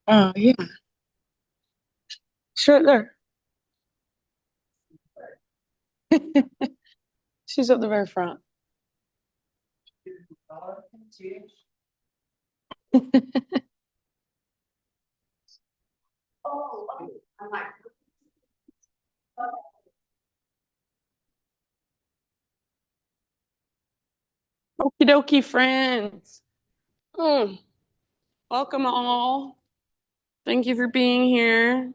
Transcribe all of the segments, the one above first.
Oh, yeah. Sure there. She's at the very front. Okie dokie, friends. Mm. Welcome all. Thank you for being here.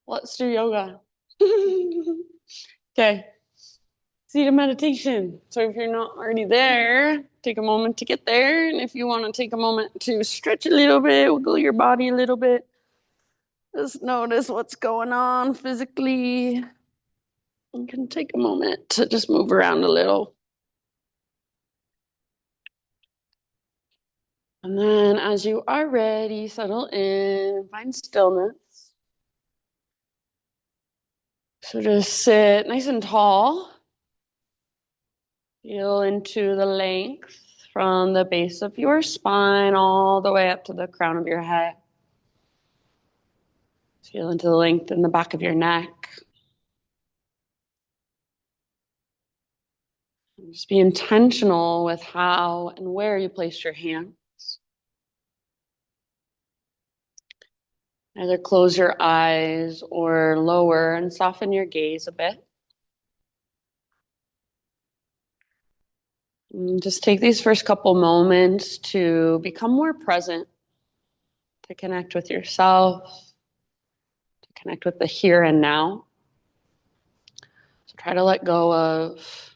Let's do yoga. Okay. Seated meditation. So if you're not already there, take a moment to get there. And if you want to take a moment to stretch a little bit, wiggle your body a little bit, just notice what's going on physically. You can take a moment to just move around a little. And then as you are ready, settle in, find stillness. So just sit nice and tall. Feel into the length from the base of your spine all the way up to the crown of your head. Feel into the length in the back of your neck. Just be intentional with how and where you place your hands. Either close your eyes or lower and soften your gaze a bit. And just take these first couple moments to become more present, to connect with yourself, to connect with the here and now. So try to let go of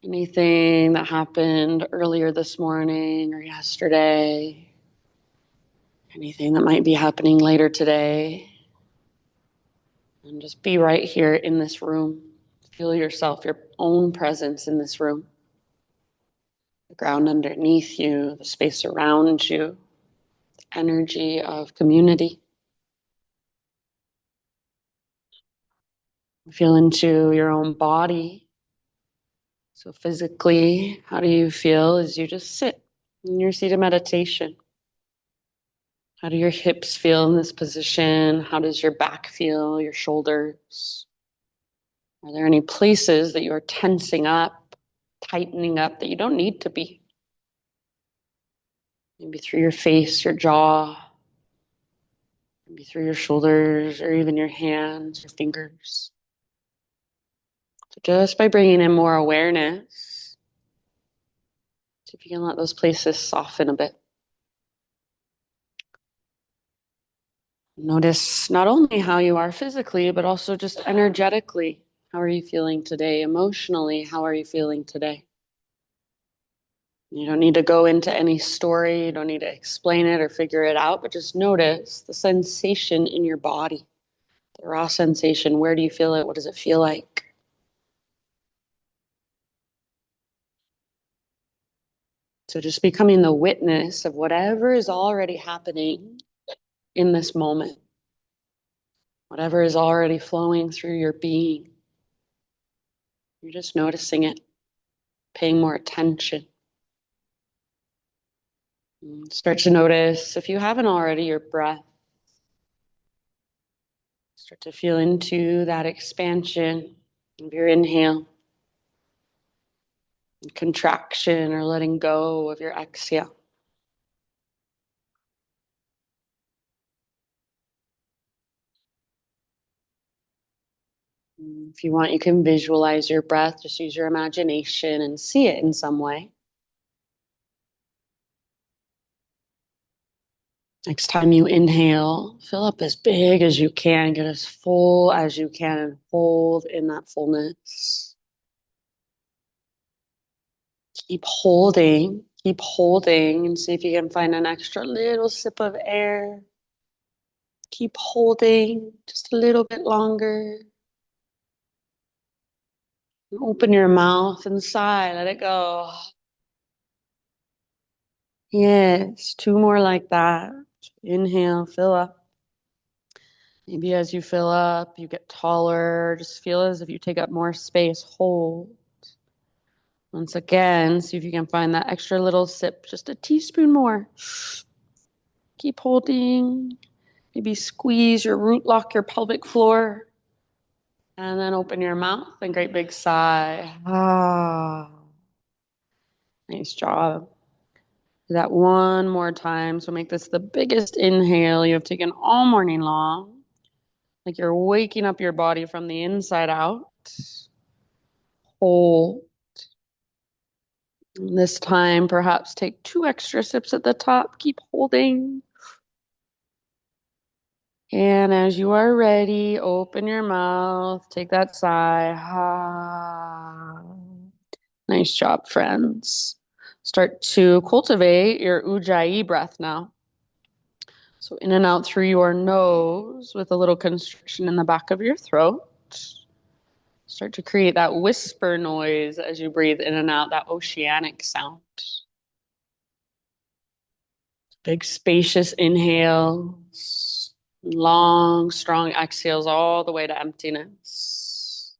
anything that happened earlier this morning or yesterday, anything that might be happening later today. And just be right here in this room. Feel yourself, your own presence in this room. The ground underneath you, the space around you, the energy of community. Feel into your own body. So physically, how do you feel as you just sit in your seated meditation? How do your hips feel in this position? How does your back feel, your shoulders? Are there any places that you are tensing up, tightening up that you don't need to be? Maybe through your face, your jaw, maybe through your shoulders, or even your hands, your fingers. So just by bringing in more awareness, see if you can let those places soften a bit. Notice not only how you are physically, but also just energetically. How are you feeling today? Emotionally, how are you feeling today? You don't need to go into any story. You don't need to explain it or figure it out, but just notice the sensation in your body, the raw sensation. Where do you feel it? What does it feel like? So just becoming the witness of whatever is already happening in this moment, whatever is already flowing through your being. You're just noticing it, paying more attention. Start to notice, if you haven't already, your breath. Start to feel into that expansion of your inhale, and contraction or letting go of your exhale. If you want, you can visualize your breath. Just use your imagination and see it in some way. Next time you inhale, fill up as big as you can, get as full as you can, and hold in that fullness. Keep holding, and see if you can find an extra little sip of air. Keep holding just a little bit longer. Open your mouth and sigh, let it go. Yes, two more like that. Inhale, fill up. Maybe as you fill up, you get taller. Just feel as if you take up more space. Hold. Once again, see if you can find that extra little sip, just a teaspoon more. Keep holding. Maybe squeeze your root lock, your pelvic floor. And then open your mouth and great big sigh. Ah, nice job. Do that one more time. So make this the biggest inhale you have taken all morning long. Like you're waking up your body from the inside out. Hold. And this time, perhaps take 2 extra sips at the top. Keep holding. And as you are ready, open your mouth. Take that sigh. Ah. Nice job, friends. Start to cultivate your ujjayi breath now. So in and out through your nose with a little constriction in the back of your throat. Start to create that whisper noise as you breathe in and out, that oceanic sound. Big spacious inhales, long, strong exhales all the way to emptiness.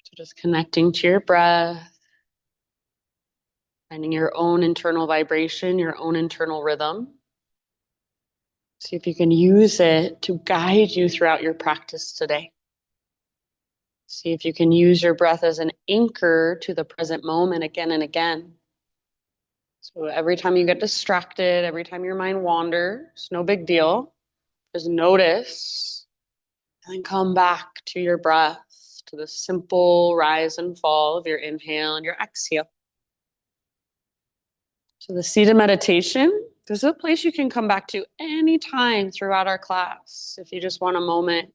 So just connecting to your breath, finding your own internal vibration, your own internal rhythm. See if you can use it to guide you throughout your practice today. See if you can use your breath as an anchor to the present moment again and again. So every time you get distracted, every time your mind wanders, no big deal. Just notice and then come back to your breath, to the simple rise and fall of your inhale and your exhale. So the seated meditation, this is a place you can come back to anytime throughout our class. If you just want a moment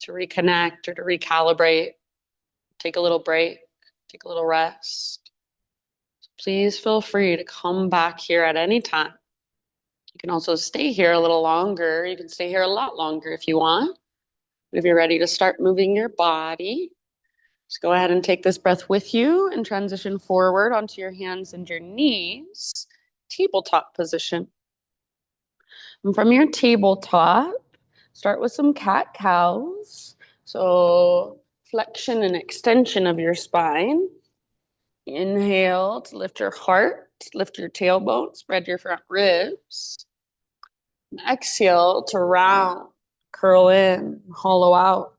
to reconnect or to recalibrate, take a little break, take a little rest. Please feel free to come back here at any time. You can also stay here a little longer. You can stay here a lot longer if you want. If you're ready to start moving your body, just go ahead and take this breath with you and transition forward onto your hands and your knees, tabletop position. And from your tabletop, start with some cat-cows. So flexion and extension of your spine. Inhale to lift your heart, lift your tailbone, spread your front ribs. And exhale to round, curl in, hollow out.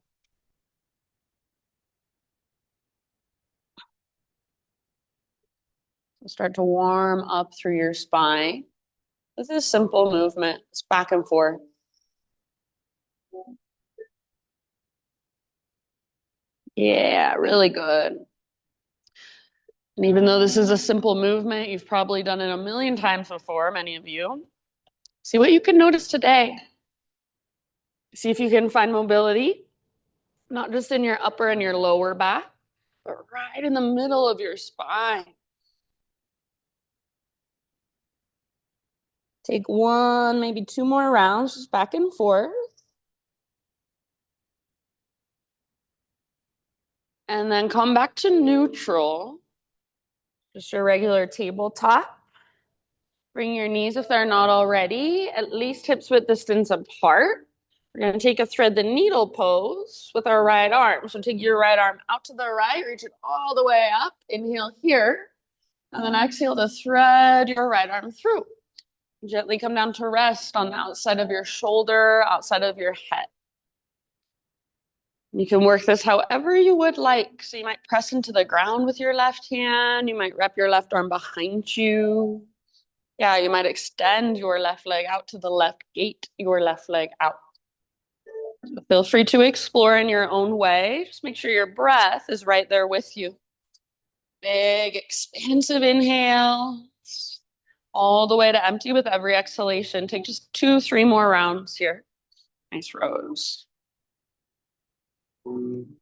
Start to warm up through your spine. This is simple movement. It's back and forth. Yeah, really good. And even though this is a simple movement, you've probably done it a million times before, many of you. See what you can notice today. See if you can find mobility, not just in your upper and your lower back, but right in the middle of your spine. Take 1, maybe 2 more rounds, just back and forth. And then come back to neutral. Just your regular tabletop. Bring your knees, if they're not already, at least hips width distance apart. We're going to take a thread the needle pose with our right arm. So take your right arm out to the right, reach it all the way up. Inhale here. And then exhale to thread your right arm through. Gently come down to rest on the outside of your shoulder, outside of your head. You can work this however you would like. So you might press into the ground with your left hand. You might wrap your left arm behind you. Yeah, you might extend your left leg out to the left, gate your left leg out. So feel free to explore in your own way. Just make sure your breath is right there with you. Big, expansive inhale. All the way to empty with every exhalation. Take just 2, 3 more rounds here. Nice rows. And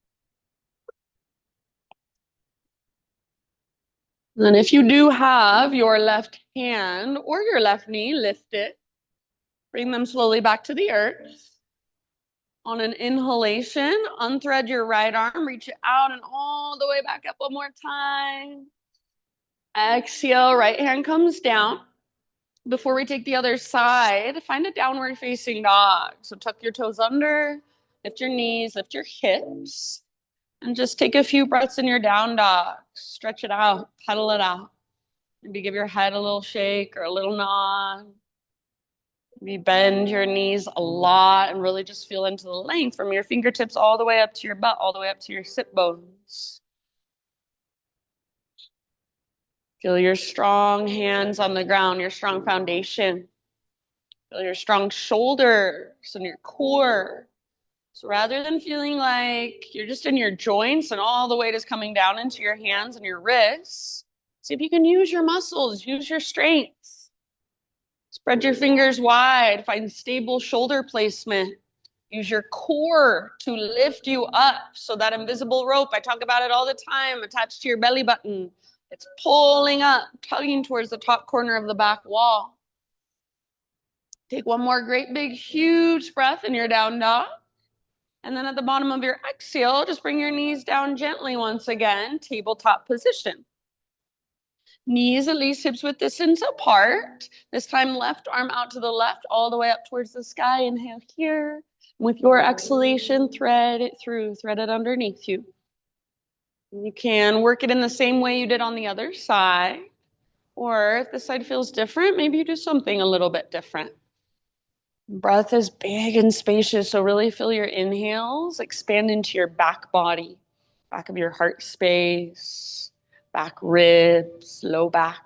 if you do have your left hand or your left knee, lift it. Bring them slowly back to the earth. On an inhalation, unthread your right arm, reach it out and all the way back up one more time. Exhale, right hand comes down. Before we take the other side, find a downward facing dog. So tuck your toes under, Lift your knees, lift your hips, and just take a few breaths in your down dog. Stretch it out, pedal it out. Maybe give your head a little shake or a little nod. Maybe bend your knees a lot and really just feel into the length from your fingertips all the way up to your butt, all the way up to your sit bones. Feel your strong hands on the ground, your strong foundation. Feel your strong shoulders and your core. So rather than feeling like you're just in your joints and all the weight is coming down into your hands and your wrists, see if you can use your muscles, use your strength. Spread your fingers wide, find stable shoulder placement. Use your core to lift you up. So that invisible rope, I talk about it all the time, attached to your belly button. It's pulling up, tugging towards the top corner of the back wall. Take one more great big huge breath in your down dog. And then at the bottom of your exhale, just bring your knees down gently once again, tabletop position. Knees at least hips width distance apart. This time left arm out to the left, all the way up towards the sky. Inhale here. With your exhalation, thread it through, thread it underneath you. You can work it in the same way you did on the other side. Or if this side feels different, maybe you do something a little bit different. Breath is big and spacious, so really feel your inhales expand into your back body, back of your heart space, back ribs, low back,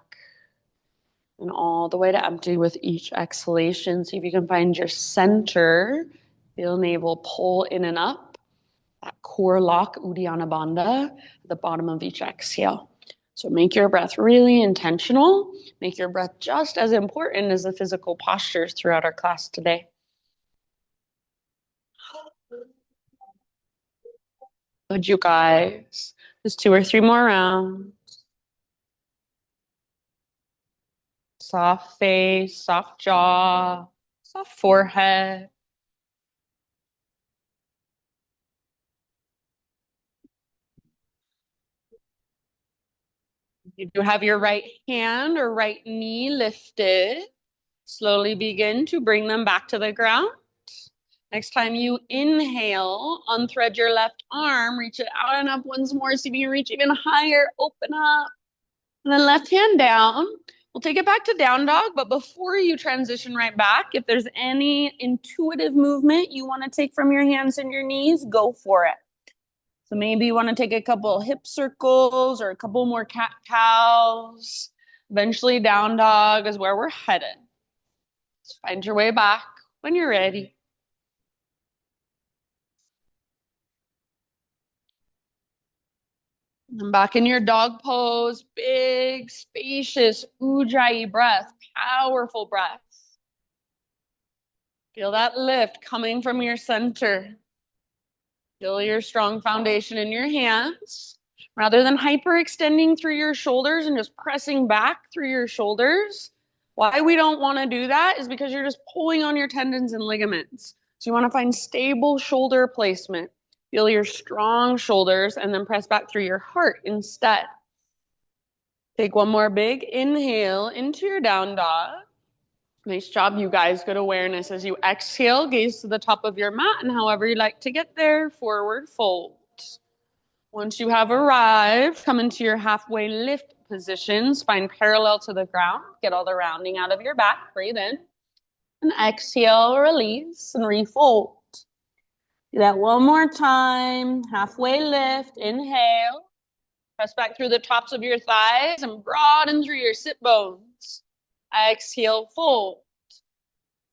and all the way to empty with each exhalation. See if you can find your center. Feel navel pull in and up. That core lock, Uddiyana Bandha, at the bottom of each exhale. So make your breath really intentional. Make your breath just as important as the physical postures throughout our class today. Good, you guys. Just 2 or 3 more rounds. Soft face, soft jaw, soft forehead. You do have your right hand or right knee lifted. Slowly begin to bring them back to the ground. Next time you inhale, unthread your left arm, reach it out and up once more. See if you can reach even higher, open up. And then left hand down. We'll take it back to down dog, but before you transition right back, if there's any intuitive movement you want to take from your hands and your knees, go for it. So maybe you want to take a couple hip circles or a couple more cat-cows. Eventually down dog is where we're headed. Just find your way back when you're ready. And back in your dog pose, big, spacious, ujjayi breath, powerful breath. Feel that lift coming from your center. Feel your strong foundation in your hands. Rather than hyperextending through your shoulders and just pressing back through your shoulders, why we don't want to do that is because you're just pulling on your tendons and ligaments. So you want to find stable shoulder placement. Feel your strong shoulders and then press back through your heart instead. Take one more big inhale into your down dog. Nice job, you guys. Good awareness. As you exhale, gaze to the top of your mat, and however you like to get there, forward fold. Once you have arrived, come into your halfway lift position, spine parallel to the ground. Get all the rounding out of your back. Breathe in. And exhale, release, and refold. Do that one more time. Halfway lift. Inhale. Press back through the tops of your thighs and broaden through your sit bones. Exhale, fold.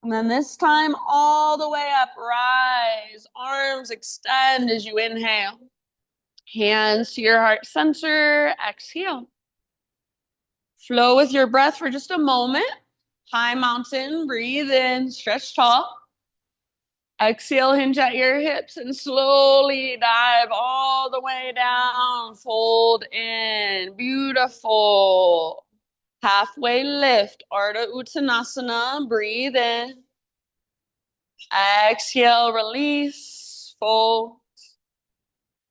And then this time, all the way up, rise. Arms extend as you inhale. Hands to your heart center. Exhale. Flow with your breath for just a moment. High mountain, breathe in, stretch tall. Exhale, hinge at your hips and slowly dive all the way down. Fold in. Beautiful. Halfway lift, Ardha Uttanasana. Breathe in. Exhale, release. Fold.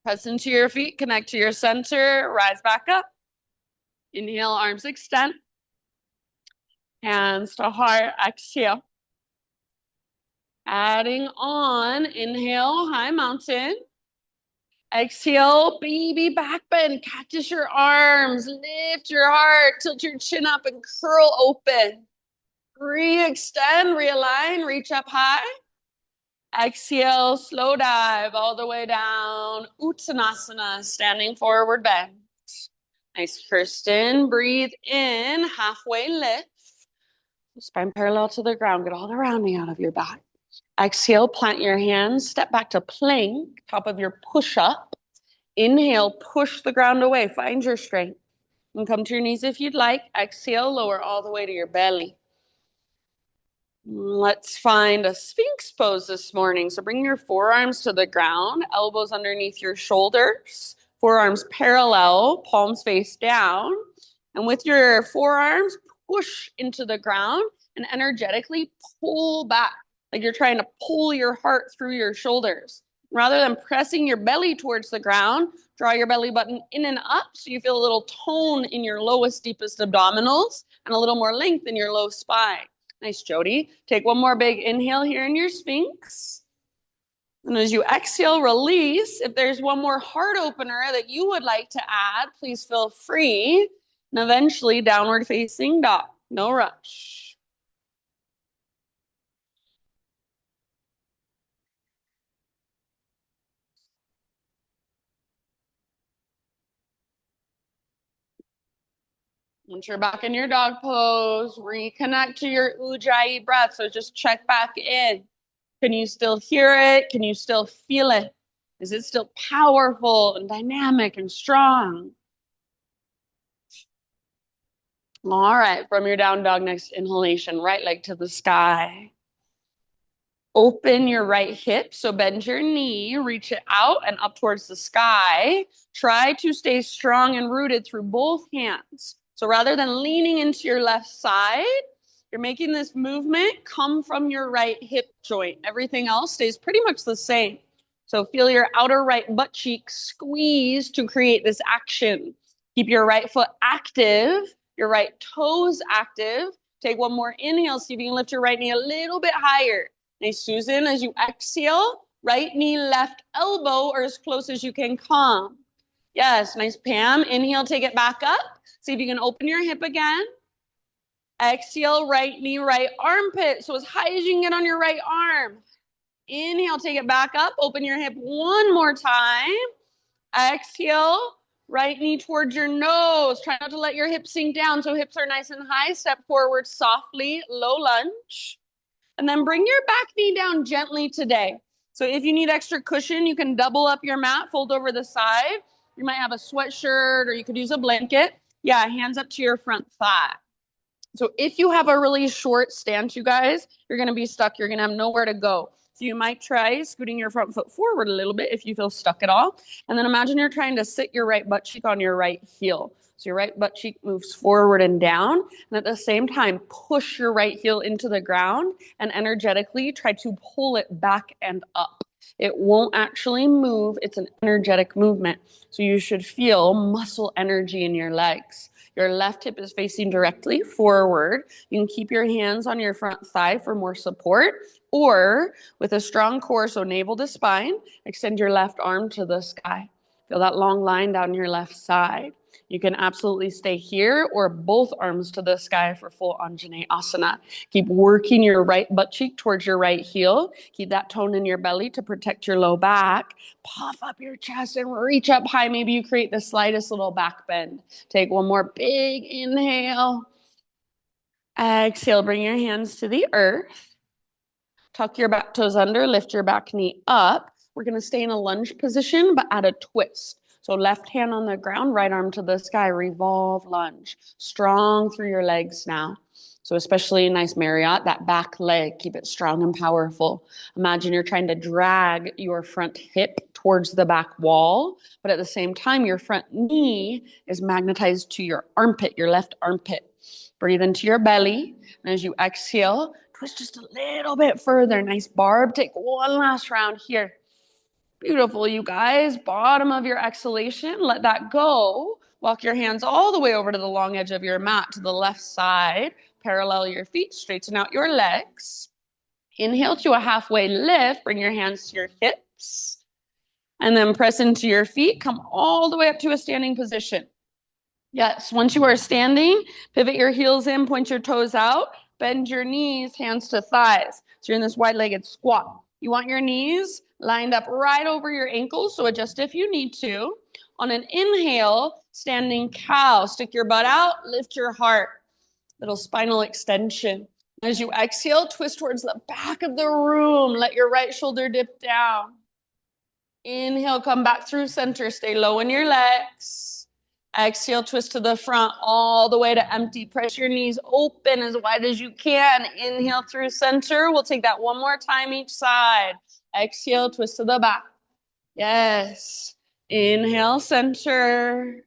Press into your feet, connect to your center. Rise back up. Inhale, arms extend. Hands to heart. Exhale. Adding on, inhale, high mountain. Exhale, baby back bend. Cactus your arms, lift your heart, tilt your chin up and curl open. Re-extend, realign, reach up high. Exhale, slow dive all the way down. Uttanasana, standing forward bend. Nice, Kirsten. Breathe in, halfway lift. Spine parallel to the ground. Get all the rounding out of your back. Exhale, plant your hands, step back to plank, top of your push-up. Inhale, push the ground away, find your strength. And come to your knees if you'd like. Exhale, lower all the way to your belly. Let's find a Sphinx pose this morning. So bring your forearms to the ground, elbows underneath your shoulders, forearms parallel, palms face down. And with your forearms, push into the ground and energetically pull back, like you're trying to pull your heart through your shoulders. Rather than pressing your belly towards the ground, draw your belly button in and up so you feel a little tone in your lowest, deepest abdominals and a little more length in your low spine. Nice, Jody. Take one more big inhale here in your Sphinx. And as you exhale, release. If there's one more heart opener that you would like to add, please feel free. And eventually, downward facing dog. No rush. Once you're back in your dog pose, reconnect to your Ujjayi breath. So just check back in. Can you still hear it? Can you still feel it? Is it still powerful and dynamic and strong? All right, from your down dog, next inhalation, right leg to the sky. Open your right hip, so bend your knee, reach it out and up towards the sky. Try to stay strong and rooted through both hands. So rather than leaning into your left side, you're making this movement come from your right hip joint. Everything else stays pretty much the same. So feel your outer right butt cheek squeeze to create this action. Keep your right foot active, your right toes active. Take one more inhale, see if you can lift your right knee a little bit higher. Nice, Susan. As you exhale, right knee, left elbow, or as close as you can come. Yes, nice, Pam. Inhale, take it back up. See if you can open your hip again. Exhale, right knee, right armpit. So as high as you can get on your right arm. Inhale, take it back up. Open your hip one more time. Exhale, right knee towards your nose. Try not to let your hips sink down so hips are nice and high. Step forward softly, low lunge. And then bring your back knee down gently today. So if you need extra cushion, you can double up your mat, fold over the side. You might have a sweatshirt or you could use a blanket. Yeah, hands up to your front thigh. So if you have a really short stance, you guys, you're going to be stuck. You're going to have nowhere to go. So you might try scooting your front foot forward a little bit if you feel stuck at all. And then imagine you're trying to sit your right butt cheek on your right heel. So your right butt cheek moves forward and down. And at the same time, push your right heel into the ground and energetically try to pull it back and up. It won't actually move. It's an energetic movement. So you should feel muscle energy in your legs. Your left hip is facing directly forward. You can keep your hands on your front thigh for more support, or with a strong core, so navel to spine, extend your left arm to the sky. Feel that long line down your left side. You can absolutely stay here or both arms to the sky for full Anjaneyasana. Keep working your right butt cheek towards your right heel. Keep that tone in your belly to protect your low back. Puff up your chest and reach up high. Maybe you create the slightest little back bend. Take one more big inhale. Exhale, bring your hands to the earth. Tuck your back toes under, lift your back knee up. We're going to stay in a lunge position, but add a twist. So left hand on the ground, right arm to the sky, revolve lunge. Strong through your legs now. So especially nice Marriott, that back leg, keep it strong and powerful. Imagine you're trying to drag your front hip towards the back wall, but at the same time, your front knee is magnetized to your armpit, your left armpit. Breathe into your belly. And as you exhale, twist just a little bit further. Nice barb. Take one last round here. Beautiful, you guys. Bottom of your exhalation, let that go. Walk your hands all the way over to the long edge of your mat to the left side. Parallel your feet, straighten out your legs. Inhale to a halfway lift. Bring your hands to your hips. And then press into your feet. Come all the way up to a standing position. Yes, once you are standing, pivot your heels in, point your toes out, bend your knees, hands to thighs. So you're in this wide-legged squat. You want your knees lined up right over your ankles, so adjust if you need to. On an inhale, standing cow. Stick your butt out, lift your heart. Little spinal extension. As you exhale, twist towards the back of the room. Let your right shoulder dip down. Inhale, come back through center. Stay low in your legs. Exhale, twist to the front all the way to empty. Press your knees open as wide as you can. Inhale through center. We'll take that one more time each side. Exhale, twist to the back. Yes. Inhale, center.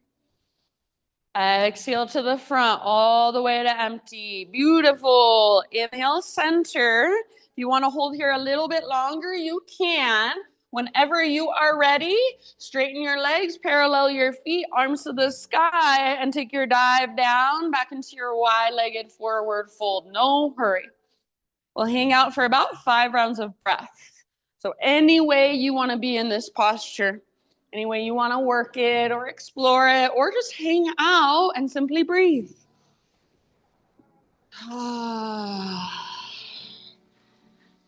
Exhale to the front all the way to empty. Beautiful. Inhale, center. If you want to hold here a little bit longer, you can. Whenever you are ready, straighten your legs, parallel your feet, arms to the sky, and take your dive down back into your wide-legged forward fold. No hurry. We'll hang out for about 5 rounds of breath. So any way you want to be in this posture, any way you want to work it or explore it, or just hang out and simply breathe.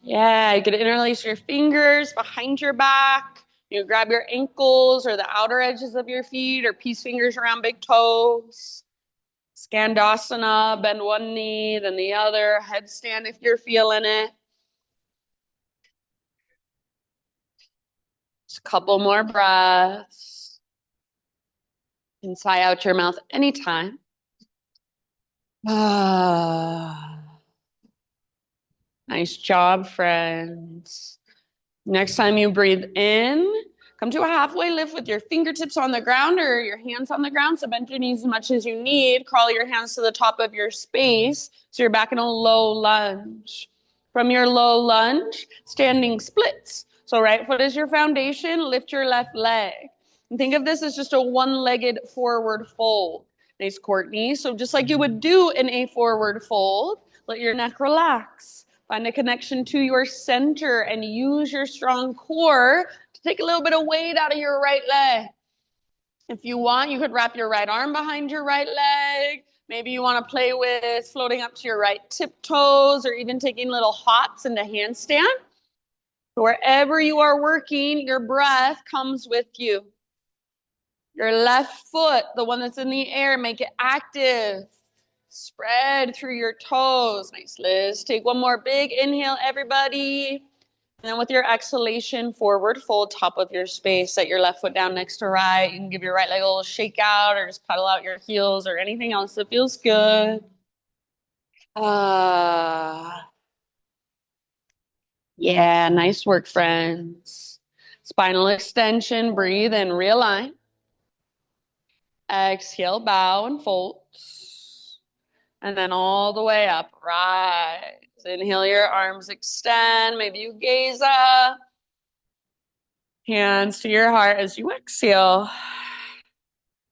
Yeah, you can interlace your fingers behind your back. You grab your ankles or the outer edges of your feet or peace fingers around big toes. Skandasana, bend one knee, then the other. Headstand if you're feeling it. Just a couple more breaths. You can sigh out your mouth anytime. Nice job, friends. Next time you breathe in, come to a halfway lift with your fingertips on the ground or your hands on the ground. So bend your knees as much as you need. Crawl your hands to the top of your space so you're back in a low lunge. From your low lunge, standing splits. So right foot is your foundation. Lift your left leg. And think of this as just a one-legged forward fold. Nice, Courtney. So just like you would do in a forward fold, let your neck relax. Find a connection to your center and use your strong core to take a little bit of weight out of your right leg. If you want, you could wrap your right arm behind your right leg. Maybe you want to play with floating up to your right tiptoes or even taking little hops into handstand. So wherever you are working, your breath comes with you. Your left foot, the one that's in the air, make it active. Spread through your toes. Nice, Liz. Take one more big inhale, everybody. And then with your exhalation, forward fold, top of your space. Set your left foot down next to right. You can give your right leg a little shake out or just pedal out your heels or anything else that feels good. Yeah, nice work, friends. Spinal extension, breathe and realign. Exhale, bow and fold. And then all the way up, rise. Inhale, your arms extend. Maybe you gaze up. Hands to your heart as you exhale. All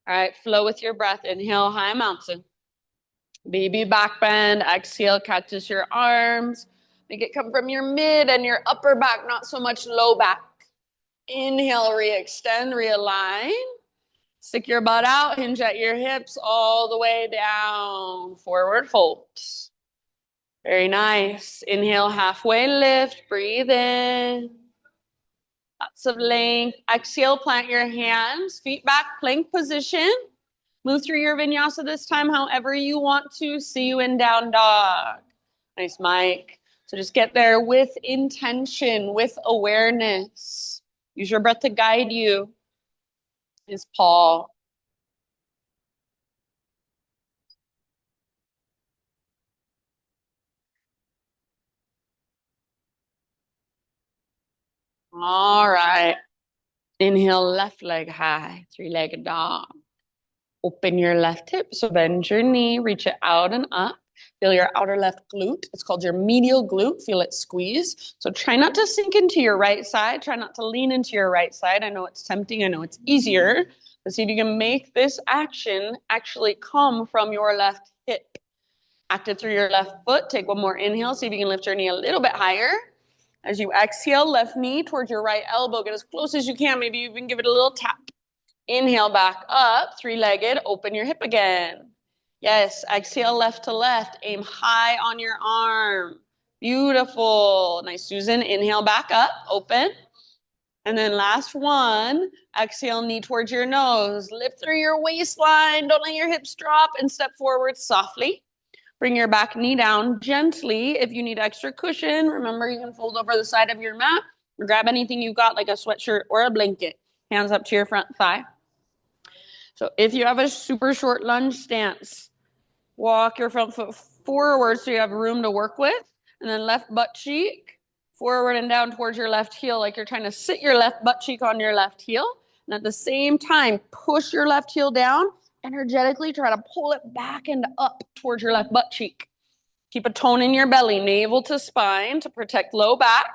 right, flow with your breath. Inhale, high mountain. Baby back bend. Exhale, catches your arms. Make it come from your mid and your upper back, not so much low back. Inhale, re-extend, realign. Stick your butt out, hinge at your hips all the way down. Forward fold. Very nice. Inhale, halfway lift. Breathe in. Lots of length. Exhale, plant your hands. Feet back, plank position. Move through your vinyasa this time however you want to. See you in down dog. Nice, Mike. So just get there with intention, with awareness. Use your breath to guide you. Is Paul. All right. Inhale, left leg high, 3-legged dog. Open your left hip, so bend your knee, reach it out and up. Feel your outer left glute. It's called your medial glute. Feel it squeeze. So try not to sink into your right side. Try not to lean into your right side. I know it's tempting. I know it's easier. But see if you can make this action actually come from your left hip. Active through your left foot. Take one more inhale. See if you can lift your knee a little bit higher. As you exhale, left knee towards your right elbow. Get as close as you can. Maybe even give it a little tap. Inhale back up, three-legged. Open your hip again. Yes, exhale left to left. Aim high on your arm. Beautiful. Nice, Susan. Inhale back up, open. And then last one, exhale, knee towards your nose. Lift through your waistline. Don't let your hips drop and step forward softly. Bring your back knee down gently. If you need extra cushion, remember you can fold over the side of your mat or grab anything you've got like a sweatshirt or a blanket. Hands up to your front thigh. So if you have a super short lunge stance, walk your front foot forward so you have room to work with. And then left butt cheek forward and down towards your left heel, like you're trying to sit your left butt cheek on your left heel. And at the same time, push your left heel down. Energetically try to pull it back and up towards your left butt cheek. Keep a tone in your belly, navel to spine to protect low back.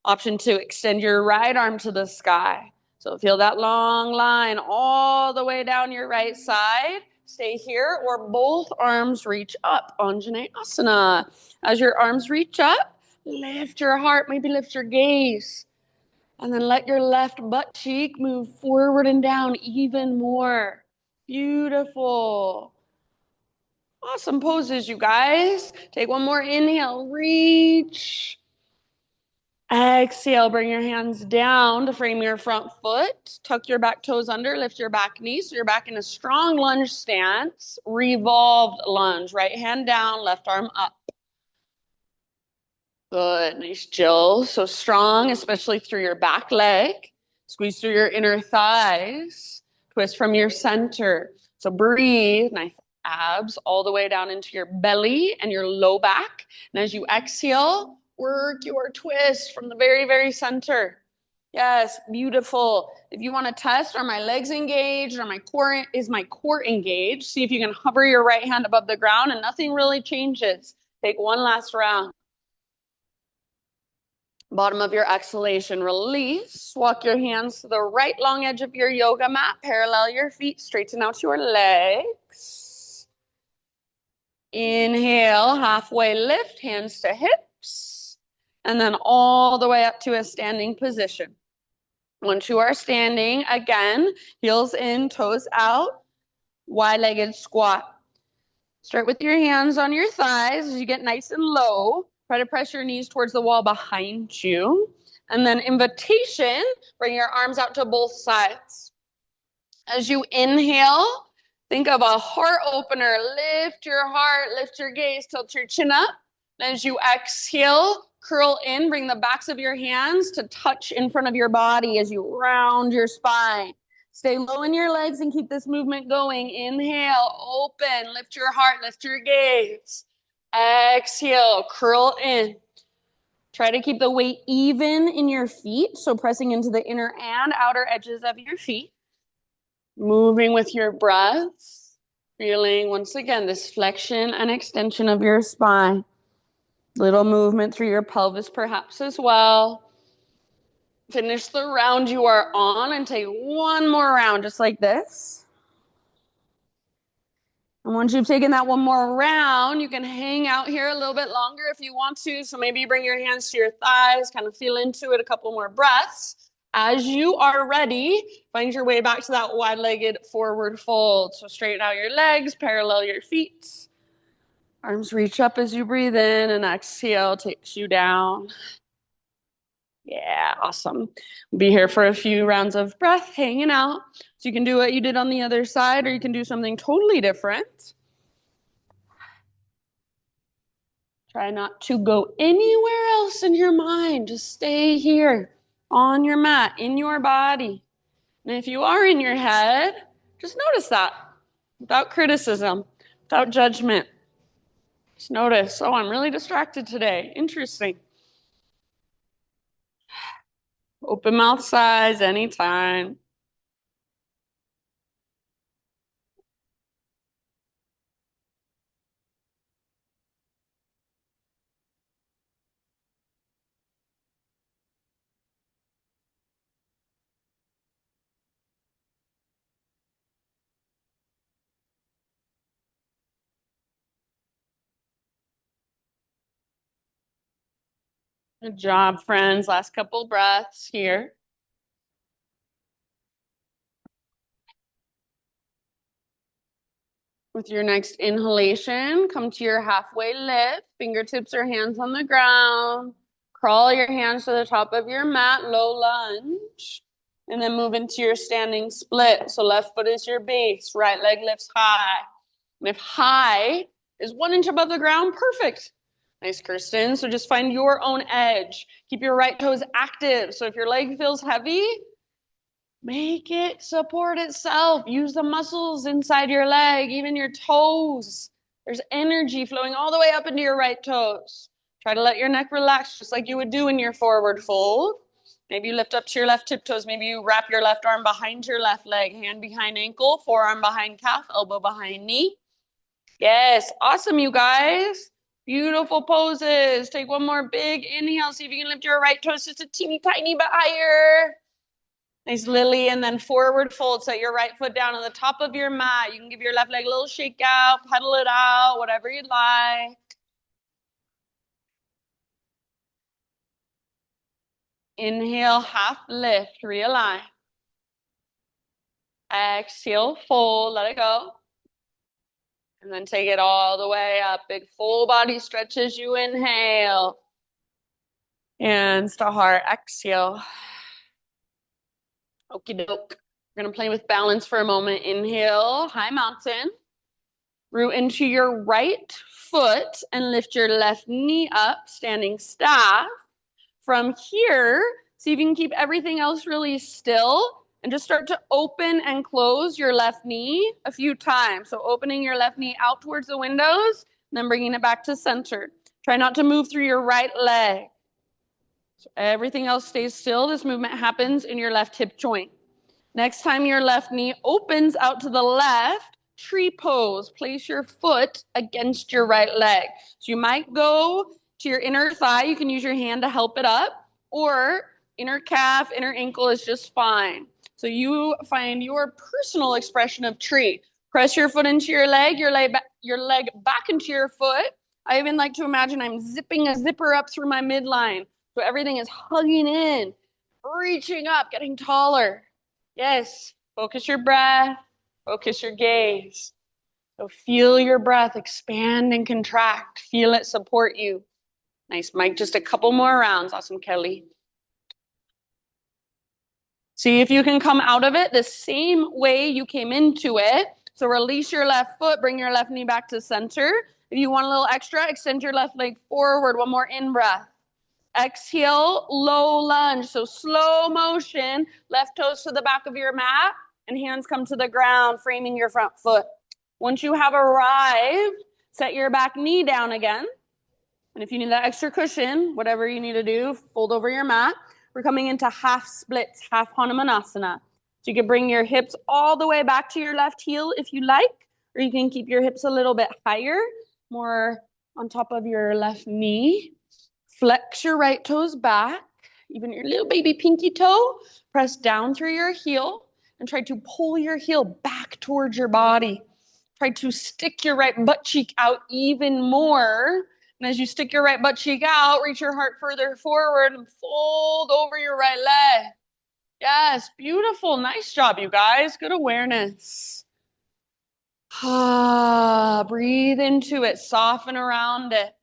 Option 2, extend your right arm to the sky. So feel that long line all the way down your right side. Stay here or both arms reach up, Anjaneyasana. As your arms reach up, lift your heart, maybe lift your gaze. And then let your left butt cheek move forward and down even more. Beautiful. Awesome poses, you guys. Take one more inhale, reach. Exhale, bring your hands down to frame your front foot. Tuck your back toes under, lift your back knee. So you're back in a strong lunge stance. Revolved lunge. Right hand down, left arm up. Good, nice, Jill. So strong, especially through your back leg. Squeeze through your inner thighs. Twist from your center. So breathe, nice abs all the way down into your belly and your low back. And as you exhale, work your twist from the very, very center. Yes, beautiful. If you want to test, are my legs engaged? Or is my core engaged? See if you can hover your right hand above the ground and nothing really changes. Take one last round. Bottom of your exhalation, release. Walk your hands to the right long edge of your yoga mat. Parallel your feet, straighten out your legs. Inhale, halfway lift, hands to hips. And then all the way up to a standing position. Once you are standing, again, heels in, toes out, wide-legged squat. Start with your hands on your thighs as you get nice and low. Try to press your knees towards the wall behind you. And then invitation, bring your arms out to both sides. As you inhale, think of a heart opener. Lift your heart, lift your gaze, tilt your chin up. And as you exhale, curl in, bring the backs of your hands to touch in front of your body as you round your spine. Stay low in your legs and keep this movement going. Inhale, open, lift your heart, lift your gaze. Exhale, curl in. Try to keep the weight even in your feet, so pressing into the inner and outer edges of your feet. Moving with your breath, feeling once again this flexion and extension of your spine. Little movement through your pelvis perhaps as well. Finish the round you are on and take one more round just like this. And once you've taken that one more round, you can hang out here a little bit longer if you want to. So maybe you bring your hands to your thighs, kind of feel into it, a couple more breaths. As you are ready, find your way back to that wide-legged forward fold. So straighten out your legs, parallel your feet. Arms reach up as you breathe in, and exhale takes you down. Yeah, awesome. We'll be here for a few rounds of breath, hanging out. So you can do what you did on the other side, or you can do something totally different. Try not to go anywhere else in your mind. Just stay here on your mat, in your body. And if you are in your head, just notice that without criticism, without judgment. Just notice, oh, I'm really distracted today. Interesting. Open mouth size anytime. Good job, friends. Last couple breaths here. With your next inhalation, come to your halfway lift, fingertips or hands on the ground. Crawl your hands to the top of your mat, low lunge, and then move into your standing split. So left foot is your base, right leg lifts high. And if high is 1 inch above the ground, perfect. Nice, Kirsten. So just find your own edge. Keep your right toes active. So if your leg feels heavy, make it support itself. Use the muscles inside your leg, even your toes. There's energy flowing all the way up into your right toes. Try to let your neck relax just like you would do in your forward fold. Maybe you lift up to your left tiptoes. Maybe you wrap your left arm behind your left leg, hand behind ankle, forearm behind calf, elbow behind knee. Yes, awesome, you guys. Beautiful poses. Take one more big inhale. See if you can lift your right toes just a teeny tiny bit higher. Nice, Lily, and then forward fold. Set your right foot down on the top of your mat. You can give your left leg a little shake out, pedal it out, whatever you'd like. Inhale, half lift, realign. Exhale, fold, let it go. And then take it all the way up. Big full body stretch as you inhale. Hands to heart, exhale. Okie doke. We're going to play with balance for a moment. Inhale, high mountain. Root into your right foot and lift your left knee up, standing staff. From here, see if you can keep everything else really still and just start to open and close your left knee a few times. So opening your left knee out towards the windows, then bringing it back to center. Try not to move through your right leg. So everything else stays still. This movement happens in your left hip joint. Next time your left knee opens out to the left, tree pose. Place your foot against your right leg. So you might go to your inner thigh. You can use your hand to help it up, or inner calf, inner ankle is just fine. So you find your personal expression of tree. Press your foot into your leg back into your foot. I even like to imagine I'm zipping a zipper up through my midline. So everything is hugging in, reaching up, getting taller. Yes, focus your breath, focus your gaze. So feel your breath expand and contract. Feel it support you. Nice, Mike. Just a couple more rounds. Awesome, Kelly. See if you can come out of it the same way you came into it. So release your left foot, bring your left knee back to center. If you want a little extra, extend your left leg forward. One more in breath. Exhale, low lunge. So slow motion, left toes to the back of your mat and hands come to the ground, framing your front foot. Once you have arrived, set your back knee down again. And if you need that extra cushion, whatever you need to do, fold over your mat. We're coming into half splits, half Hanumanasana. So you can bring your hips all the way back to your left heel if you like, or you can keep your hips a little bit higher, more on top of your left knee. Flex your right toes back, even your little baby pinky toe. Press down through your heel and try to pull your heel back towards your body. Try to stick your right butt cheek out even more. And as you stick your right butt cheek out, reach your heart further forward and fold over your right leg. Yes, beautiful. Nice job, you guys. Good awareness. Breathe into it. Soften around it.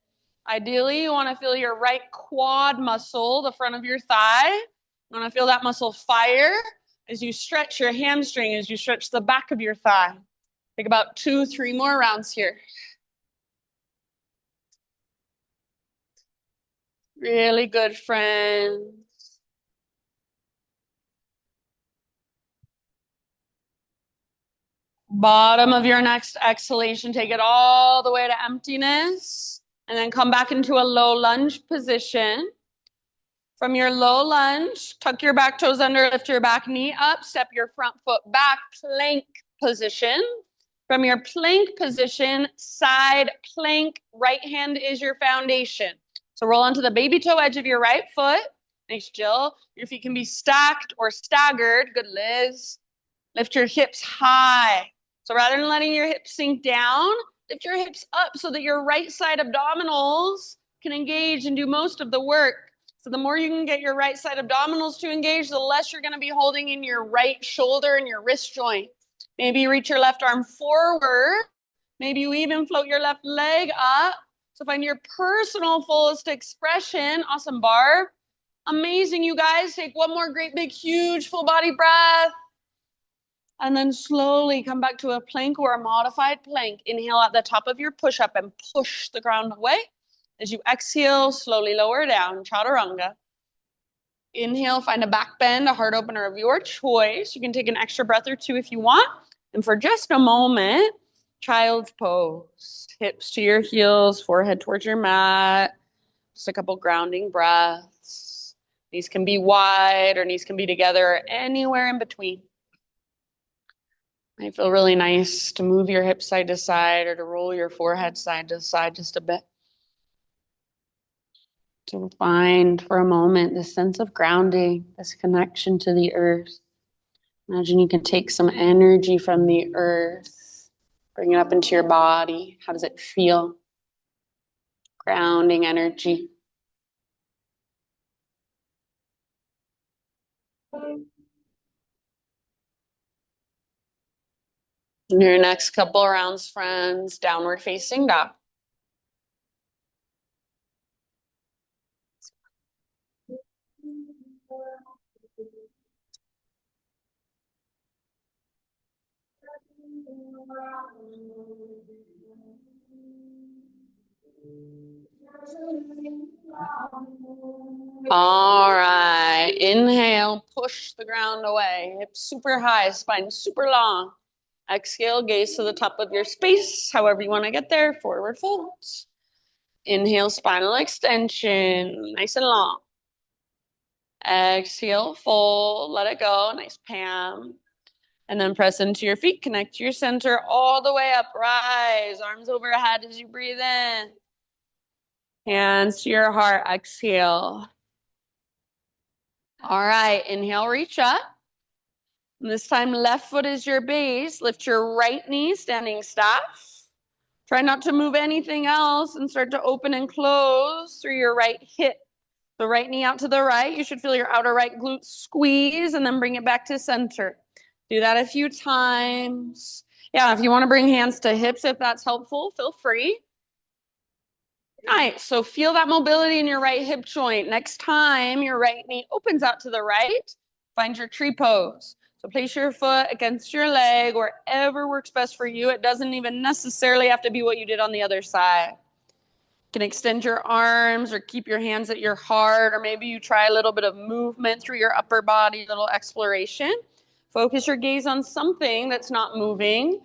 Ideally, you want to feel your right quad muscle, the front of your thigh. You want to feel that muscle fire as you stretch your hamstring, as you stretch the back of your thigh. Take about 2-3 more rounds here. Really good, friends. Bottom of your next exhalation, take it all the way to emptiness. And then come back into a low lunge position. From your low lunge, tuck your back toes under, lift your back knee up, step your front foot back, plank position. From your plank position, side plank, right hand is your foundation. So roll onto the baby toe edge of your right foot. Nice, Jill. Your feet can be stacked or staggered. Good, Liz. Lift your hips high. So rather than letting your hips sink down, lift your hips up so that your right side abdominals can engage and do most of the work. So the more you can get your right side abdominals to engage, the less you're going to be holding in your right shoulder and your wrist joint. Maybe you reach your left arm forward. Maybe you even float your left leg up. So find your personal fullest expression. Awesome, Barb. Amazing, you guys. Take one more great big huge full body breath. And then slowly come back to a plank or a modified plank. Inhale at the top of your push-up and push the ground away. As you exhale, slowly lower down, chaturanga. Inhale, find a back bend, a heart opener of your choice. You can take an extra breath or two if you want. And for just a moment, child's pose. Hips to your heels, forehead towards your mat. Just a couple grounding breaths. Knees can be wide or knees can be together or anywhere in between. Might feel really nice to move your hips side to side or to roll your forehead side to side just a bit. To find for a moment this sense of grounding, this connection to the earth. Imagine you can take some energy from the earth, bring it up into your body. How does it feel? Grounding energy. Your next couple rounds, friends, downward facing dog. All right, inhale, push the ground away, hips super high, spine super long. Exhale, gaze to the top of your space, however you want to get there, forward fold. Inhale, spinal extension, nice and long. Exhale, fold, let it go, nice Pam. And then press into your feet, connect to your center all the way up, rise, arms overhead as you breathe in. Hands to your heart, exhale. All right, inhale, reach up. And this time, left foot is your base. Lift your right knee, standing staff. Try not to move anything else and start to open and close through your right hip. The right knee out to the right. You should feel your outer right glute squeeze and then bring it back to center. Do that a few times. Yeah, if you want to bring hands to hips, if that's helpful, feel free. All right, so feel that mobility in your right hip joint. Next time your right knee opens out to the right, find your tree pose. So place your foot against your leg, wherever works best for you. It doesn't even necessarily have to be what you did on the other side. You can extend your arms or keep your hands at your heart, or maybe you try a little bit of movement through your upper body, a little exploration. Focus your gaze on something that's not moving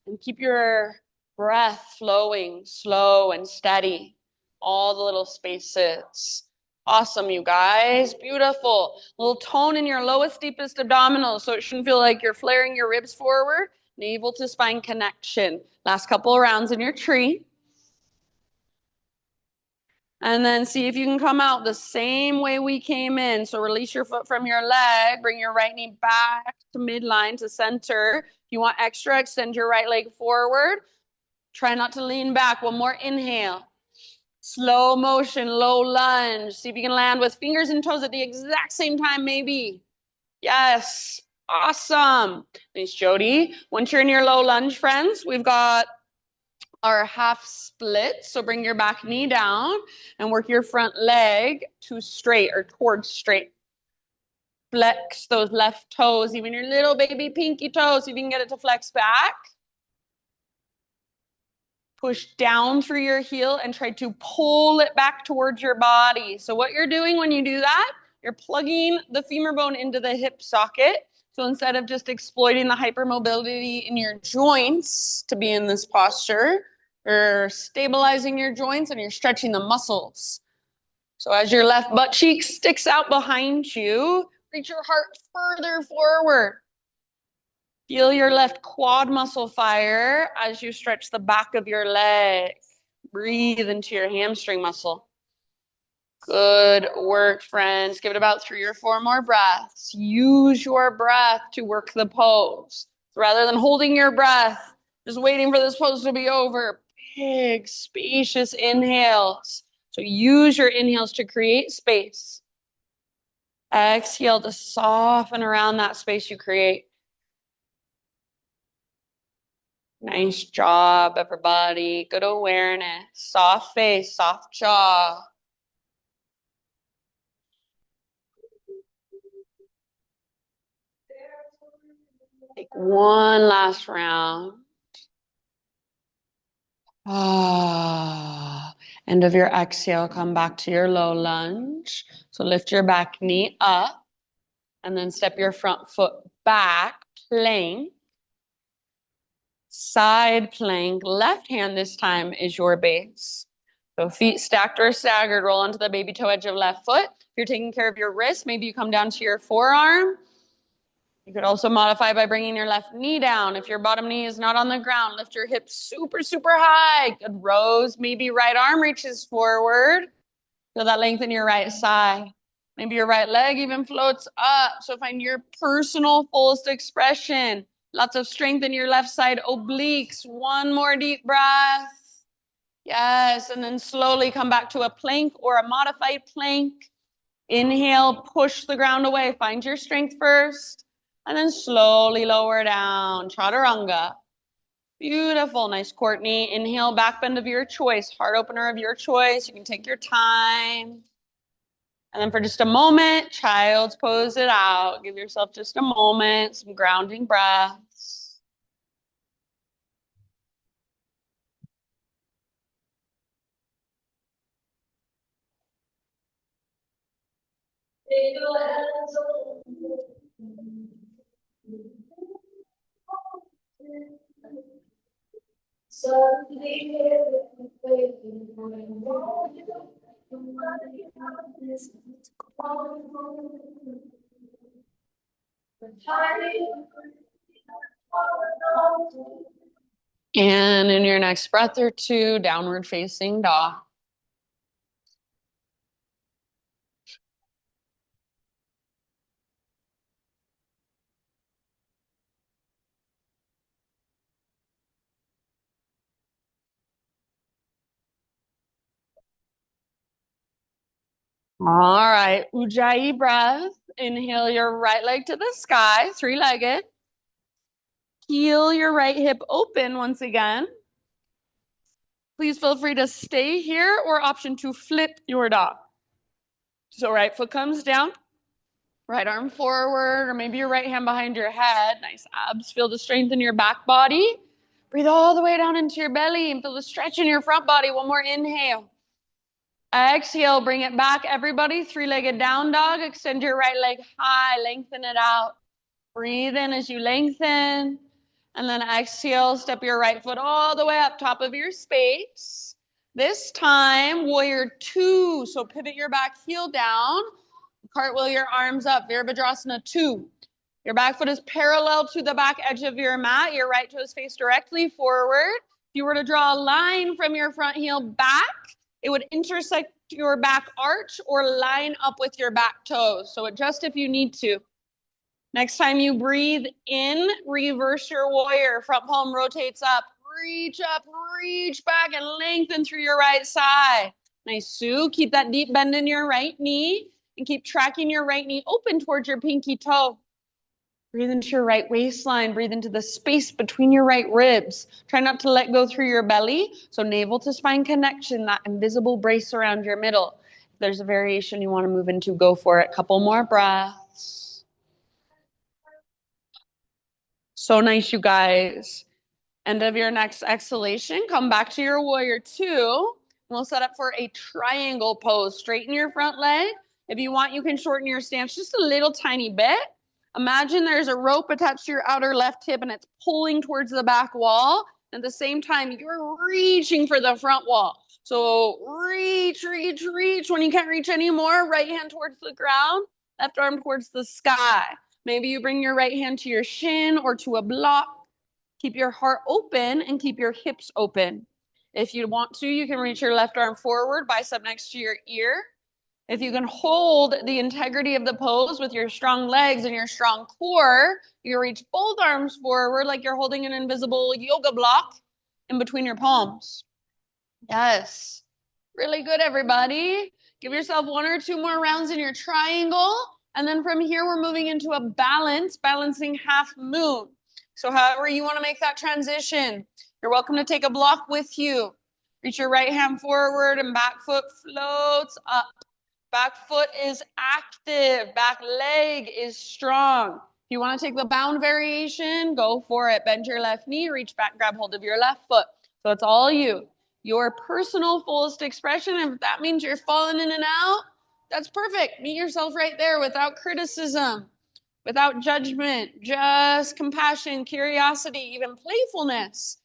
and keep your breath flowing slow and steady. All the little spaces. Awesome, you guys. Beautiful. A little tone in your lowest, deepest abdominals, so it shouldn't feel like you're flaring your ribs forward. Navel to spine connection. Last couple of rounds in your tree. And then see if you can come out the same way we came in. So release your foot from your leg. Bring your right knee back to midline to center. If you want extra, extend your right leg forward. Try not to lean back. One more inhale. Slow motion, low lunge. See if you can land with fingers and toes at the exact same time, maybe. Yes. Awesome. Thanks, Jody. Once you're in your low lunge, friends, we've got our half split. So bring your back knee down and work your front leg to straight or towards straight. Flex those left toes, even your little baby pinky toes, so you can get it to flex back. Push down through your heel and try to pull it back towards your body. So what you're doing when you do that, you're plugging the femur bone into the hip socket. So instead of just exploiting the hypermobility in your joints to be in this posture, you're stabilizing your joints and you're stretching the muscles. So as your left butt cheek sticks out behind you, reach your heart further forward. Feel your left quad muscle fire as you stretch the back of your leg. Breathe into your hamstring muscle. Good work, friends. Give it about 3 or 4 more breaths. Use your breath to work the pose. Rather than holding your breath, just waiting for this pose to be over. Big, spacious inhales. So use your inhales to create space. Exhale to soften around that space you create. Nice job, everybody. Good awareness. Soft face, soft jaw. Take one last round. End of your exhale, come back to your low lunge. So lift your back knee up and then step your front foot back, plank. Side plank, left hand this time is your base. So feet stacked or staggered, roll onto the baby toe edge of left foot. If you're taking care of your wrist, maybe you come down to your forearm. You could also modify by bringing your left knee down. If your bottom knee is not on the ground, lift your hips super, super high. Good rows. Maybe right arm reaches forward. Feel that length in your right side. Maybe your right leg even floats up. So find your personal fullest expression. Lots of strength in your left side obliques. One more deep breath. Yes, and then slowly come back to a plank or a modified plank. Inhale, push the ground away. Find your strength first. And then slowly lower down. Chaturanga. Beautiful. Nice, Courtney. Inhale, back bend of your choice. Heart opener of your choice. You can take your time. And then for just a moment, child's pose it out. Give yourself just a moment, some grounding breaths. And in your next breath or two, downward facing dog. All right, Ujjayi breath. Inhale your right leg to the sky, three-legged. Heel your right hip open once again. Please feel free to stay here or option to flip your dog. So right foot comes down, right arm forward, or maybe your right hand behind your head. Nice abs. Feel the strength in your back body. Breathe all the way down into your belly and feel the stretch in your front body. One more inhale. Exhale, bring it back, everybody. Three-legged down dog. Extend your right leg high, lengthen it out. Breathe in as you lengthen. And then exhale, step your right foot all the way up top of your space. This time, warrior two. So pivot your back heel down. Cartwheel your arms up, Virabhadrasana 2. Your back foot is parallel to the back edge of your mat. Your right toes face directly forward. If you were to draw a line from your front heel back, it would intersect your back arch or line up with your back toes. So adjust if you need to. Next time you breathe in, reverse your warrior. Front palm rotates up, reach back, and lengthen through your right side. Nice, Sue. Keep that deep bend in your right knee and keep tracking your right knee open towards your pinky toe. Breathe into your right waistline. Breathe into the space between your right ribs. Try not to let go through your belly. So navel to spine connection, that invisible brace around your middle. If there's a variation you want to move into, go for it. Couple more breaths. So nice, you guys. End of your next exhalation, come back to your warrior two. We'll set up for a triangle pose. Straighten your front leg. If you want, you can shorten your stance just a little tiny bit. Imagine there's a rope attached to your outer left hip and it's pulling towards the back wall. At the same time, you're reaching for the front wall. So reach. When you can't reach anymore, right hand towards the ground, left arm towards the sky. Maybe you bring your right hand to your shin or to a block. Keep your heart open and keep your hips open. If you want to, you can reach your left arm forward, bicep next to your ear. If you can hold the integrity of the pose with your strong legs and your strong core, you reach both arms forward like you're holding an invisible yoga block in between your palms. Yes. Really good, everybody. Give yourself one or two more rounds in your triangle. And then from here, we're moving into a balancing half moon. So however you want to make that transition, you're welcome to take a block with you. Reach your right hand forward and back foot floats up. Back foot is active. Back leg is strong. If you want to take the bound variation, go for it. Bend your left knee, reach back, grab hold of your left foot. So it's all you. Your personal fullest expression. If that means you're falling in and out, that's perfect. Meet yourself right there without criticism, without judgment, just compassion, curiosity, even playfulness.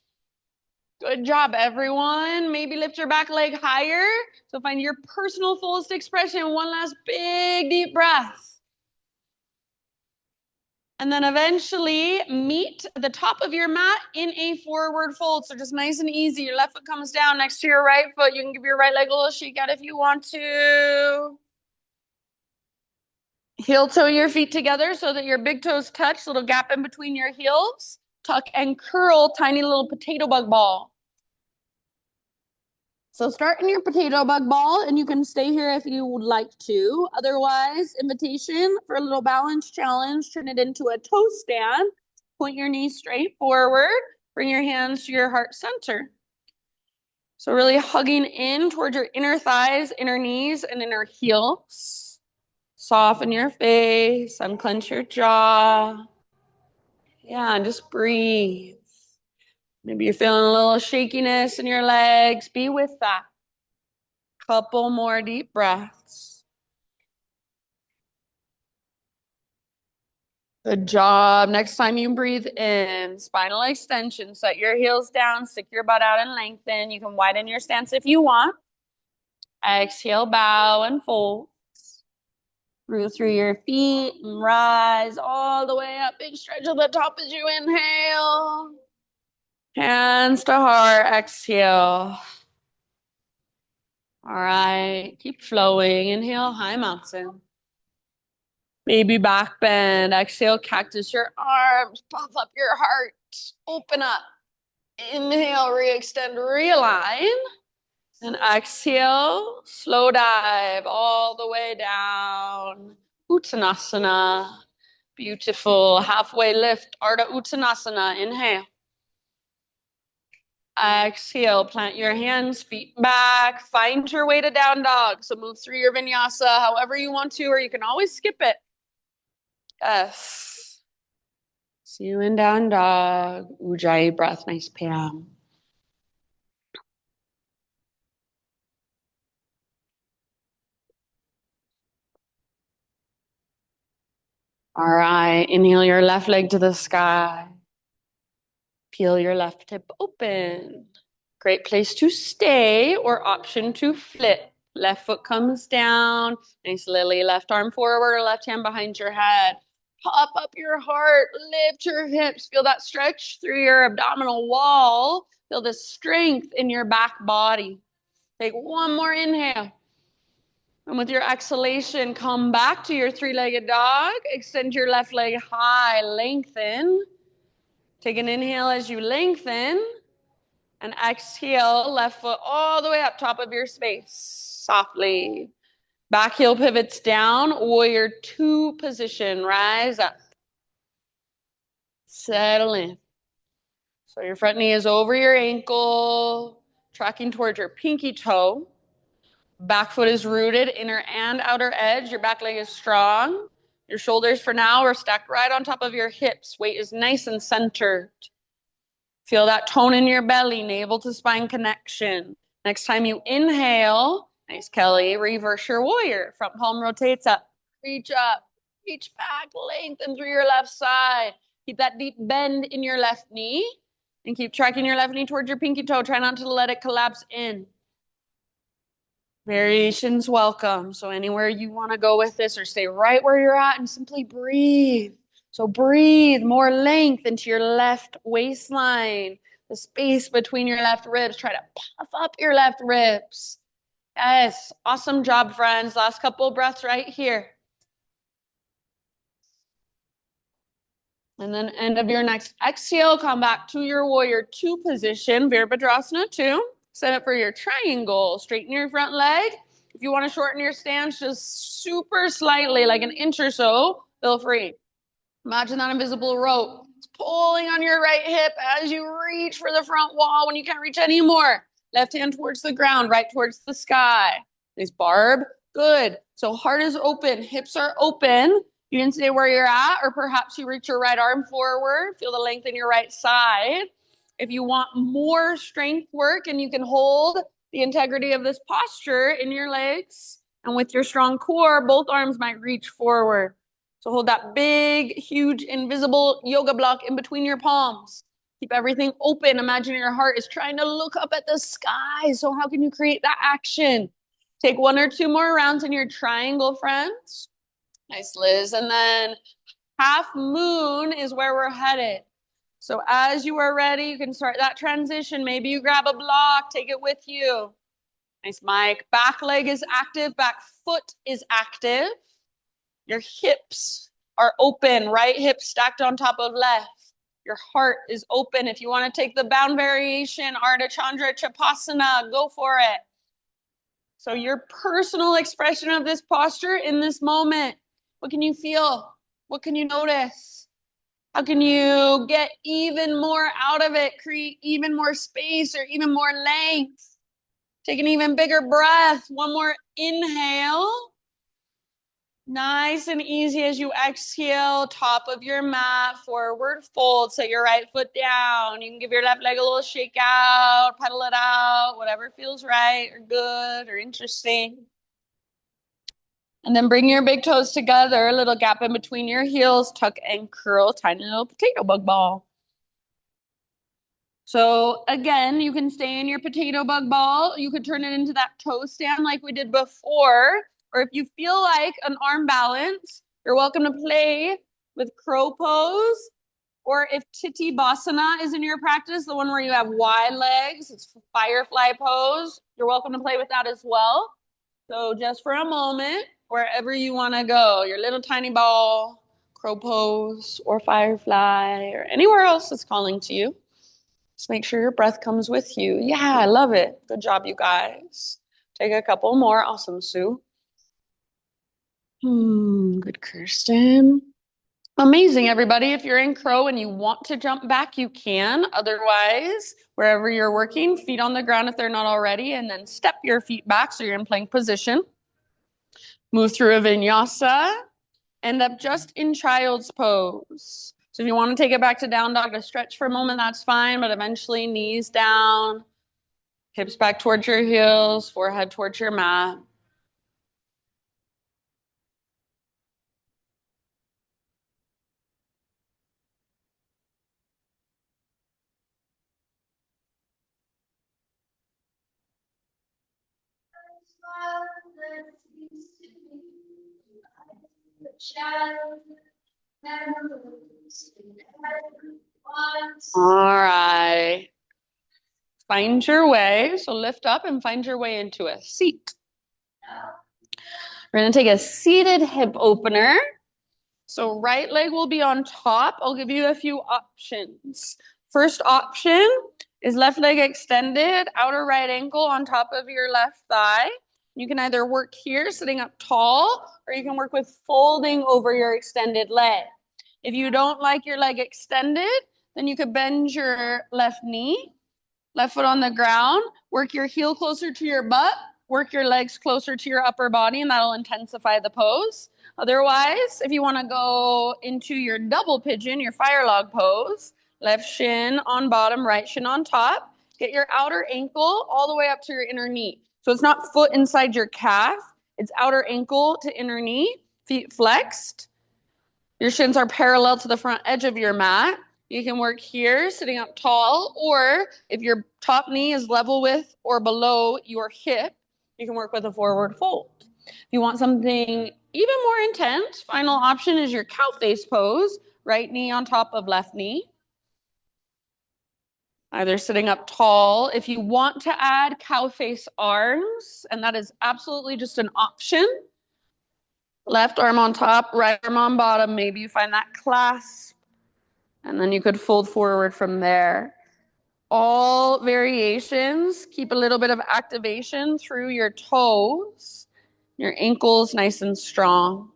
Good job, everyone. Maybe lift your back leg higher. So find your personal fullest expression. One last big deep breath. And then eventually meet the top of your mat in a forward fold. So just nice and easy. Your left foot comes down next to your right foot. You can give your right leg a little shake out if you want to. Heel toe your feet together so that your big toes touch. Little gap in between your heels. Tuck and curl, tiny little potato bug ball. So start in your potato bug ball, and you can stay here if you would like to. Otherwise, invitation for a little balance challenge. Turn it into a toe stand. Point your knees straight forward. Bring your hands to your heart center. So really hugging in towards your inner thighs, inner knees, and inner heels. Soften your face, unclench your jaw. Yeah, and just breathe. Maybe you're feeling a little shakiness in your legs. Be with that. Couple more deep breaths. Good job. Next time you breathe in, spinal extension. Set your heels down, stick your butt out and lengthen. You can widen your stance if you want. Exhale, bow and fold. Root through your feet and rise all the way up. Big stretch at the top as you inhale. Hands to heart, exhale. All right, keep flowing. Inhale, high mountain. Baby back bend. Exhale, cactus your arms. Puff up your heart. Open up. Inhale, re-extend, realign. And exhale, slow dive all the way down. Uttanasana. Beautiful. Halfway lift, Ardha Uttanasana. Inhale. Exhale, plant your hands, feet back. Find your way to down dog. So move through your vinyasa however you want to, or you can always skip it. Yes. See you in down dog. Ujjayi breath, nice Pam. All right, inhale your left leg to the sky. Peel your left hip open. Great place to stay or option to flip. Left foot comes down. Nice lily, left arm forward or left hand behind your head. Pop up your heart, lift your hips. Feel that stretch through your abdominal wall. Feel the strength in your back body. Take one more inhale. And with your exhalation, come back to your three-legged dog. Extend your left leg high, lengthen. Take an inhale as you lengthen. And exhale, left foot all the way up top of your space. Softly. Back heel pivots down. Warrior two position. Rise up. Settle in. So your front knee is over your ankle, tracking towards your pinky toe. Back foot is rooted, inner and outer edge. Your back leg is strong. Your shoulders for now are stacked right on top of your hips. Weight is nice and centered. Feel that tone in your belly, navel to spine connection. Next time you inhale, nice Kelly, reverse your warrior. Front palm rotates up, reach back, lengthen through your left side. Keep that deep bend in your left knee and keep tracking your left knee towards your pinky toe. Try not to let it collapse in. Variations welcome. So anywhere you want to go with this or stay right where you're at and simply breathe. So breathe more length into your left waistline, the space between your left ribs. Try to puff up your left ribs. Yes, awesome job, friends. Last couple breaths right here. And then end of your next exhale, come back to your warrior two position, Virabhadrasana 2. Set up for your triangle. Straighten your front leg If you want to shorten your stance just super slightly, like an inch or so, feel free. Imagine that invisible rope. It's pulling on your right hip as you reach for the front wall when you can't reach anymore. Left hand towards the ground, right towards the sky. Nice, Barb. Good. So heart is open, hips are open. You can stay where you're at, or perhaps you reach your right arm forward. Feel the length in your right side. If you want more strength work and you can hold the integrity of this posture in your legs and with your strong core, both arms might reach forward. So hold that big, huge, invisible yoga block in between your palms. Keep everything open. Imagine your heart is trying to look up at the sky. So how can you create that action? Take 1 or 2 more rounds in your triangle, friends. Nice, Liz. And then half moon is where we're headed. So as you are ready, you can start that transition. Maybe you grab a block, take it with you. Nice, Mike. Back leg is active, back foot is active. Your hips are open, right hip stacked on top of left. Your heart is open. If you want to take the bound variation, Ardha Chandra Chapasana, go for it. So your personal expression of this posture in this moment, what can you feel? What can you notice? How can you get even more out of it, create even more space or even more length? Take an even bigger breath. One more inhale. Nice and easy as you exhale, top of your mat, forward fold, set your right foot down. You can give your left leg a little shake out, pedal it out, whatever feels right or good or interesting. And then bring your big toes together, a little gap in between your heels, tuck and curl, tiny little potato bug ball. So again, you can stay in your potato bug ball. You could turn it into that toe stand like we did before. Or if you feel like an arm balance, you're welcome to play with crow pose. Or if Titibhasana is in your practice, the one where you have wide legs, it's firefly pose. You're welcome to play with that as well. So just for a moment, wherever you want to go, your little tiny ball, crow pose, or firefly, or anywhere else that's calling to you. Just make sure your breath comes with you. Yeah, I love it. Good job, you guys. Take a couple more. Awesome, Sue. Good, Kirsten. Amazing, everybody. If you're in crow and you want to jump back, you can. Otherwise, wherever you're working, feet on the ground if they're not already, and then step your feet back so you're in plank position. Move through a vinyasa. End up just in child's pose. So if you want to take it back to down dog to stretch for a moment, that's fine, but eventually knees down, hips back towards your heels, forehead towards your mat. All right. Find your way. So lift up and find your way into a seat. We're going to take a seated hip opener. So right leg will be on top. I'll give you a few options. First option is left leg extended, outer right ankle on top of your left thigh. You can either work here sitting up tall, or you can work with folding over your extended leg. If you don't like your leg extended, then you could bend your left knee, left foot on the ground, work your heel closer to your butt, work your legs closer to your upper body, and that'll intensify the pose. Otherwise, if you want to go into your double pigeon, your fire log pose, left shin on bottom, right shin on top, get your outer ankle all the way up to your inner knee. So it's not foot inside your calf, it's outer ankle to inner knee, feet flexed. Your shins are parallel to the front edge of your mat. You can work here, sitting up tall, or if your top knee is level with or below your hip, you can work with a forward fold. If you want something even more intense, final option is your cow face pose, right knee on top of left knee. Either sitting up tall. If you want to add cow face arms, and that is absolutely just an option, left arm on top, right arm on bottom. Maybe you find that clasp, and then you could fold forward from there. All variations, keep a little bit of activation through your toes. Your ankles nice and strong.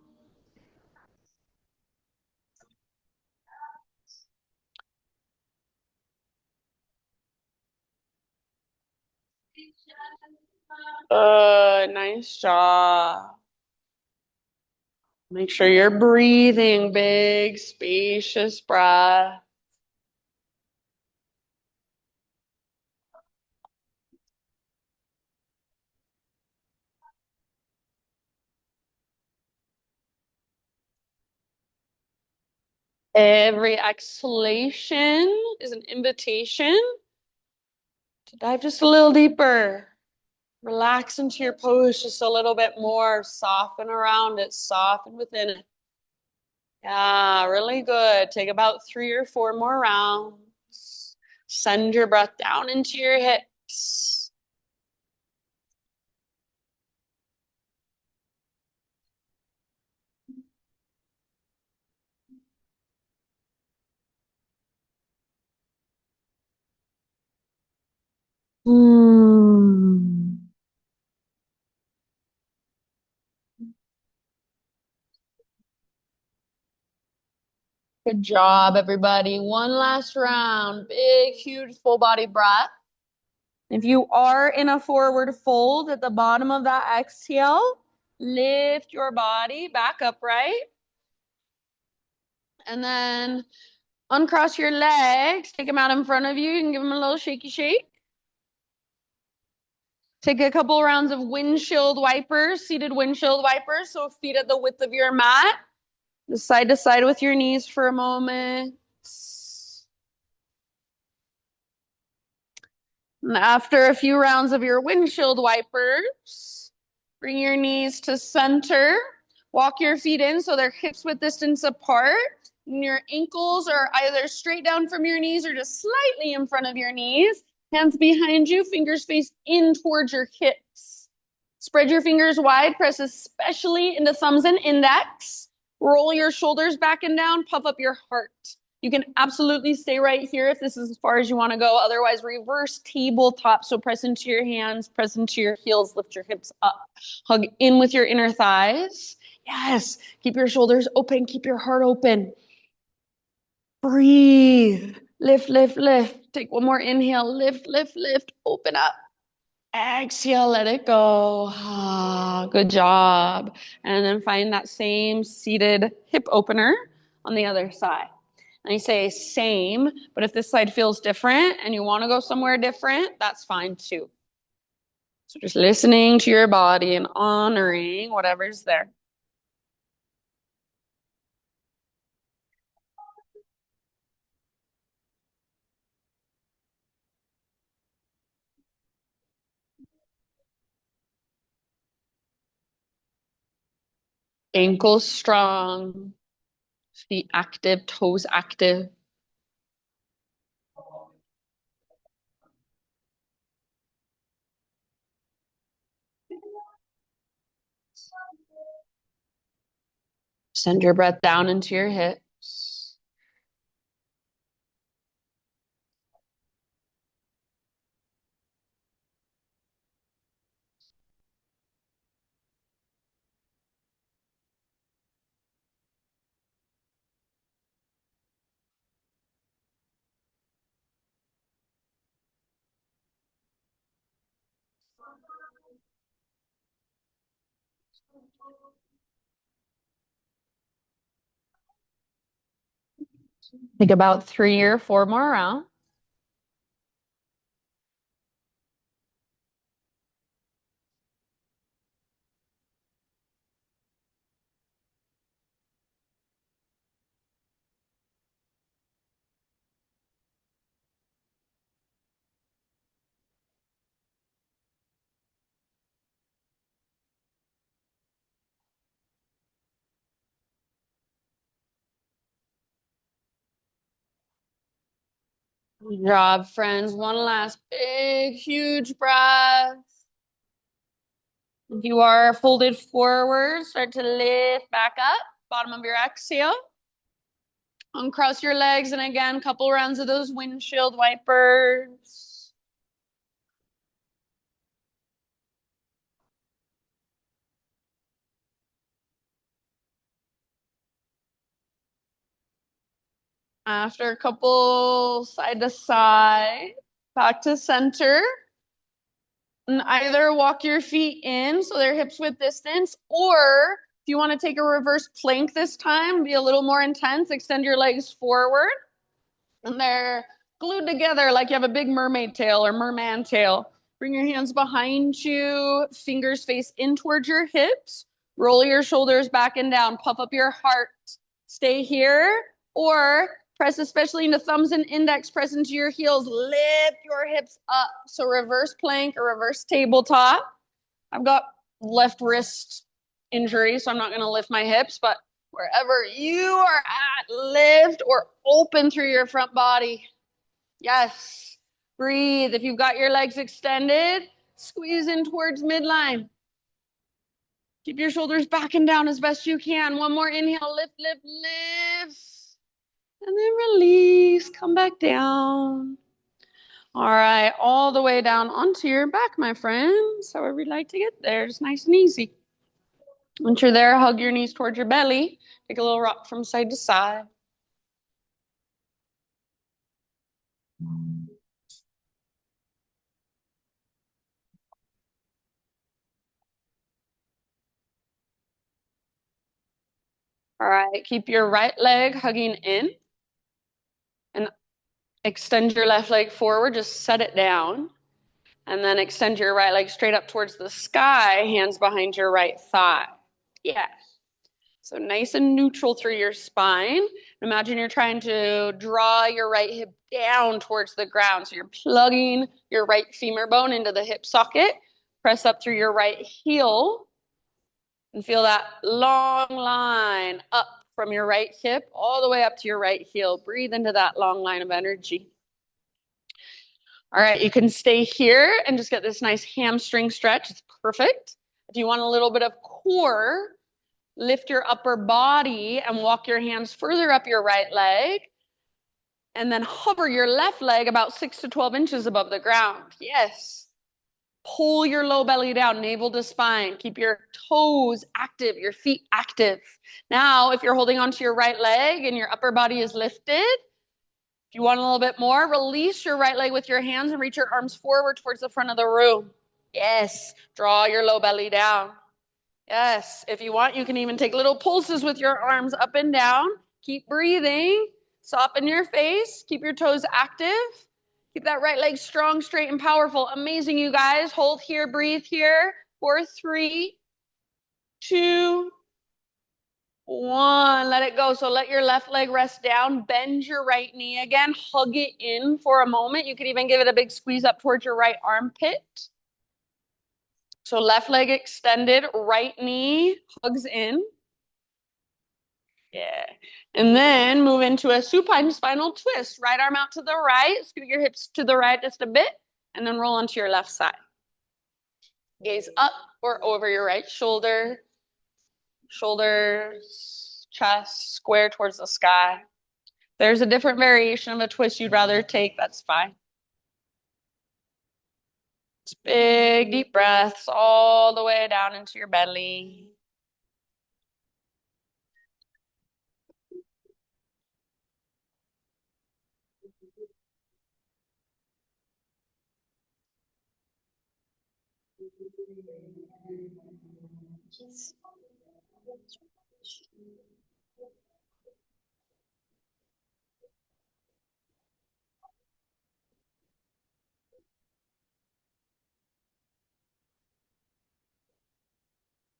Nice job. Make sure you're breathing big, spacious breath. Every exhalation is an invitation to dive just a little deeper. Relax into your pose just a little bit more. Soften around it, soften within it. Yeah, really good. Take about 3 or 4 more rounds. Send your breath down into your hips. Hmm. Good job, everybody. One last round. Big, huge, full body breath. If you are in a forward fold at the bottom of that exhale, lift your body back upright. And then uncross your legs, take them out in front of you. You can give them a little shaky shake. Take a couple rounds of windshield wipers, seated windshield wipers. So feet at the width of your mat. Just side to side with your knees for a moment. And after a few rounds of your windshield wipers, bring your knees to center. Walk your feet in so they're hips width distance apart. And your ankles are either straight down from your knees or just slightly in front of your knees. Hands behind you, fingers face in towards your hips. Spread your fingers wide, press especially into thumbs and index. Roll your shoulders back and down, puff up your heart. You can absolutely stay right here if this is as far as you want to go. Otherwise, reverse tabletop. So press into your hands, press into your heels, lift your hips up. Hug in with your inner thighs. Yes, keep your shoulders open, keep your heart open. Breathe. Lift, lift, lift. Take one more inhale. Lift, lift, lift. Open up. Exhale, let it go. Ah, good job. And then find that same seated hip opener on the other side. And you say same, but if this side feels different and you want to go somewhere different, that's fine too. So just listening to your body and honoring whatever's there. Ankles strong, feet active, toes active. Send your breath down into your hips. Think about 3 or 4 more rounds. Good job, friends. One last big, huge breath. If you are folded forward, start to lift back up. Bottom of your exhale. Uncross your legs, and again, couple rounds of those windshield wipers. After a couple side to side, back to center. And either walk your feet in so they're hips width distance, or if you want to take a reverse plank this time, be a little more intense, extend your legs forward. And they're glued together like you have a big mermaid tail or merman tail. Bring your hands behind you, fingers face in towards your hips. Roll your shoulders back and down, puff up your heart. Stay here, or press especially into thumbs and index, press into your heels, lift your hips up. So reverse plank or reverse tabletop. I've got left wrist injury, so I'm not going to lift my hips, but wherever you are at, lift or open through your front body. Yes. Breathe. If you've got your legs extended, squeeze in towards midline. Keep your shoulders back and down as best you can. One more inhale, lift, lift, lift. And then release, come back down. All right, all the way down onto your back, my friends. However you'd like to get there, just nice and easy. Once you're there, hug your knees towards your belly. Take a little rock from side to side. All right, keep your right leg hugging in and extend your left leg forward. Just set it down. And then extend your right leg straight up towards the sky, hands behind your right thigh. Yeah. So nice and neutral through your spine. Imagine you're trying to draw your right hip down towards the ground. So you're plugging your right femur bone into the hip socket. Press up through your right heel and feel that long line up from your right hip all the way up to your right heel. Breathe into that long line of energy. All right, you can stay here and just get this nice hamstring stretch. It's perfect. If you want a little bit of core, lift your upper body and walk your hands further up your right leg. And then hover your left leg about 6 to 12 inches above the ground. Yes. Pull your low belly down, navel to spine. Keep your toes active, your feet active. Now, if you're holding onto your right leg and your upper body is lifted, if you want a little bit more, release your right leg with your hands and reach your arms forward towards the front of the room. Yes. Draw your low belly down. Yes. If you want, you can even take little pulses with your arms up and down. Keep breathing. Soften your face. Keep your toes active. Keep that right leg strong, straight, and powerful. Amazing, you guys. Hold here, breathe here. 4, 3, 2, 1. Let it go. So let your left leg rest down. Bend your right knee again. Hug it in for a moment. You could even give it a big squeeze up towards your right armpit. So left leg extended, right knee hugs in. Yeah. And then move into a supine spinal twist. Right arm out to the right. Scoot your hips to the right just a bit. And then roll onto your left side. Gaze up or over your right shoulder. Shoulders, chest, square towards the sky. If there's a different variation of a twist you'd rather take, that's fine. It's big, deep breaths all the way down into your belly.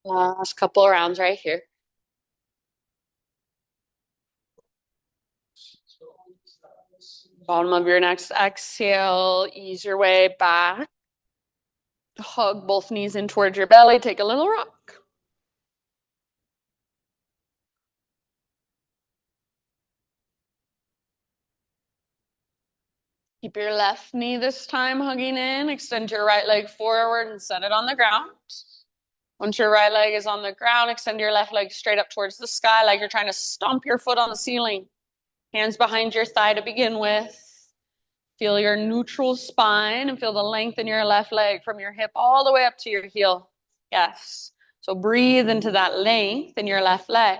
Last couple of rounds right here. Bottom of your next exhale, ease your way back. Hug both knees in towards your belly. Take a little rock. Keep your left knee this time hugging in. Extend your right leg forward and set it on the ground. Once your right leg is on the ground, extend your left leg straight up towards the sky like you're trying to stomp your foot on the ceiling. Hands behind your thigh to begin with. Feel your neutral spine and feel the length in your left leg from your hip all the way up to your heel. Yes. So breathe into that length in your left leg.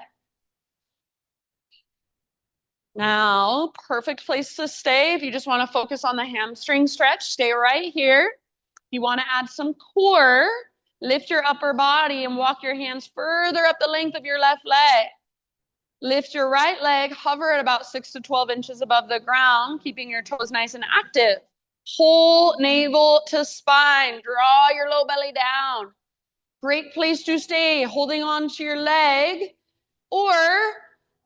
Now, perfect place to stay. If you just want to focus on the hamstring stretch, stay right here. If you want to add some core, lift your upper body and walk your hands further up the length of your left leg. Lift your right leg, hover at about 6 to 12 inches above the ground, keeping your toes nice and active. Pull navel to spine. Draw your low belly down. Great place to stay, holding on to your leg, or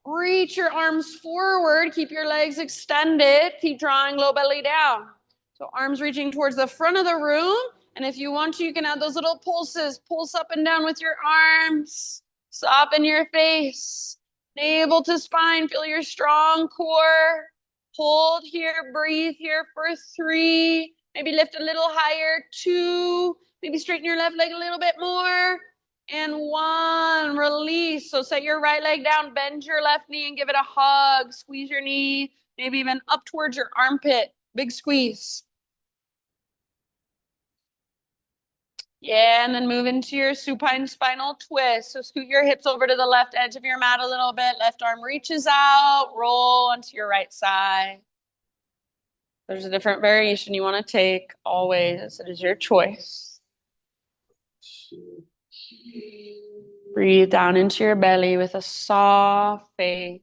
reach your arms forward. Keep your legs extended. Keep drawing low belly down. So arms reaching towards the front of the room. And if you want to, you can add those little pulses. Pulse up and down with your arms. Soften your face. Navel to spine. Feel your strong core. Hold here. Breathe here for 3. Maybe lift a little higher. 2. Maybe straighten your left leg a little bit more. And 1, release. So set your right leg down, bend your left knee and give it a hug. Squeeze your knee, maybe even up towards your armpit. Big squeeze. Yeah, and then move into your supine spinal twist. So scoot your hips over to the left edge of your mat a little bit. Left arm reaches out, roll onto your right side. There's a different variation you want to take, always. It is your choice. Breathe down into your belly with a soft face.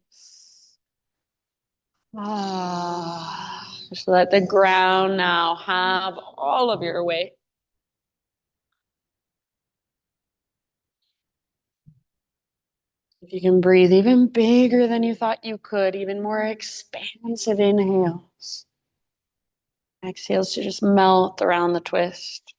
Just let the ground now have all of your weight. If you can breathe even bigger than you thought you could, even more expansive inhales. Exhales to just melt around the twist.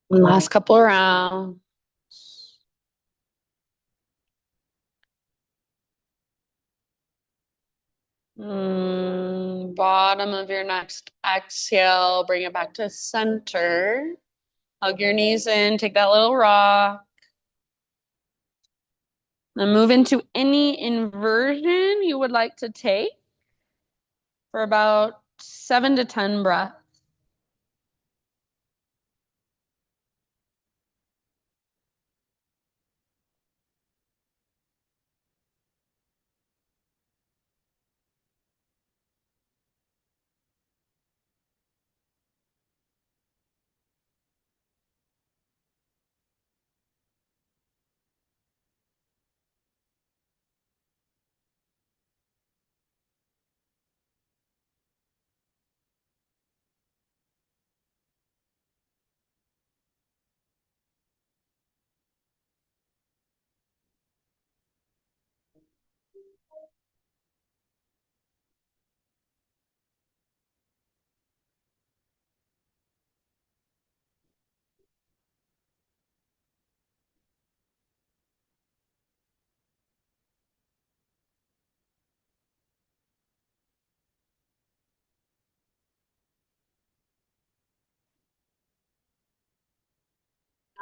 One last couple of rounds. Bottom of your next exhale, bring it back to center. Hug your knees in, take that little rock. Then move into any inversion you would like to take for about 7 to 10 breaths.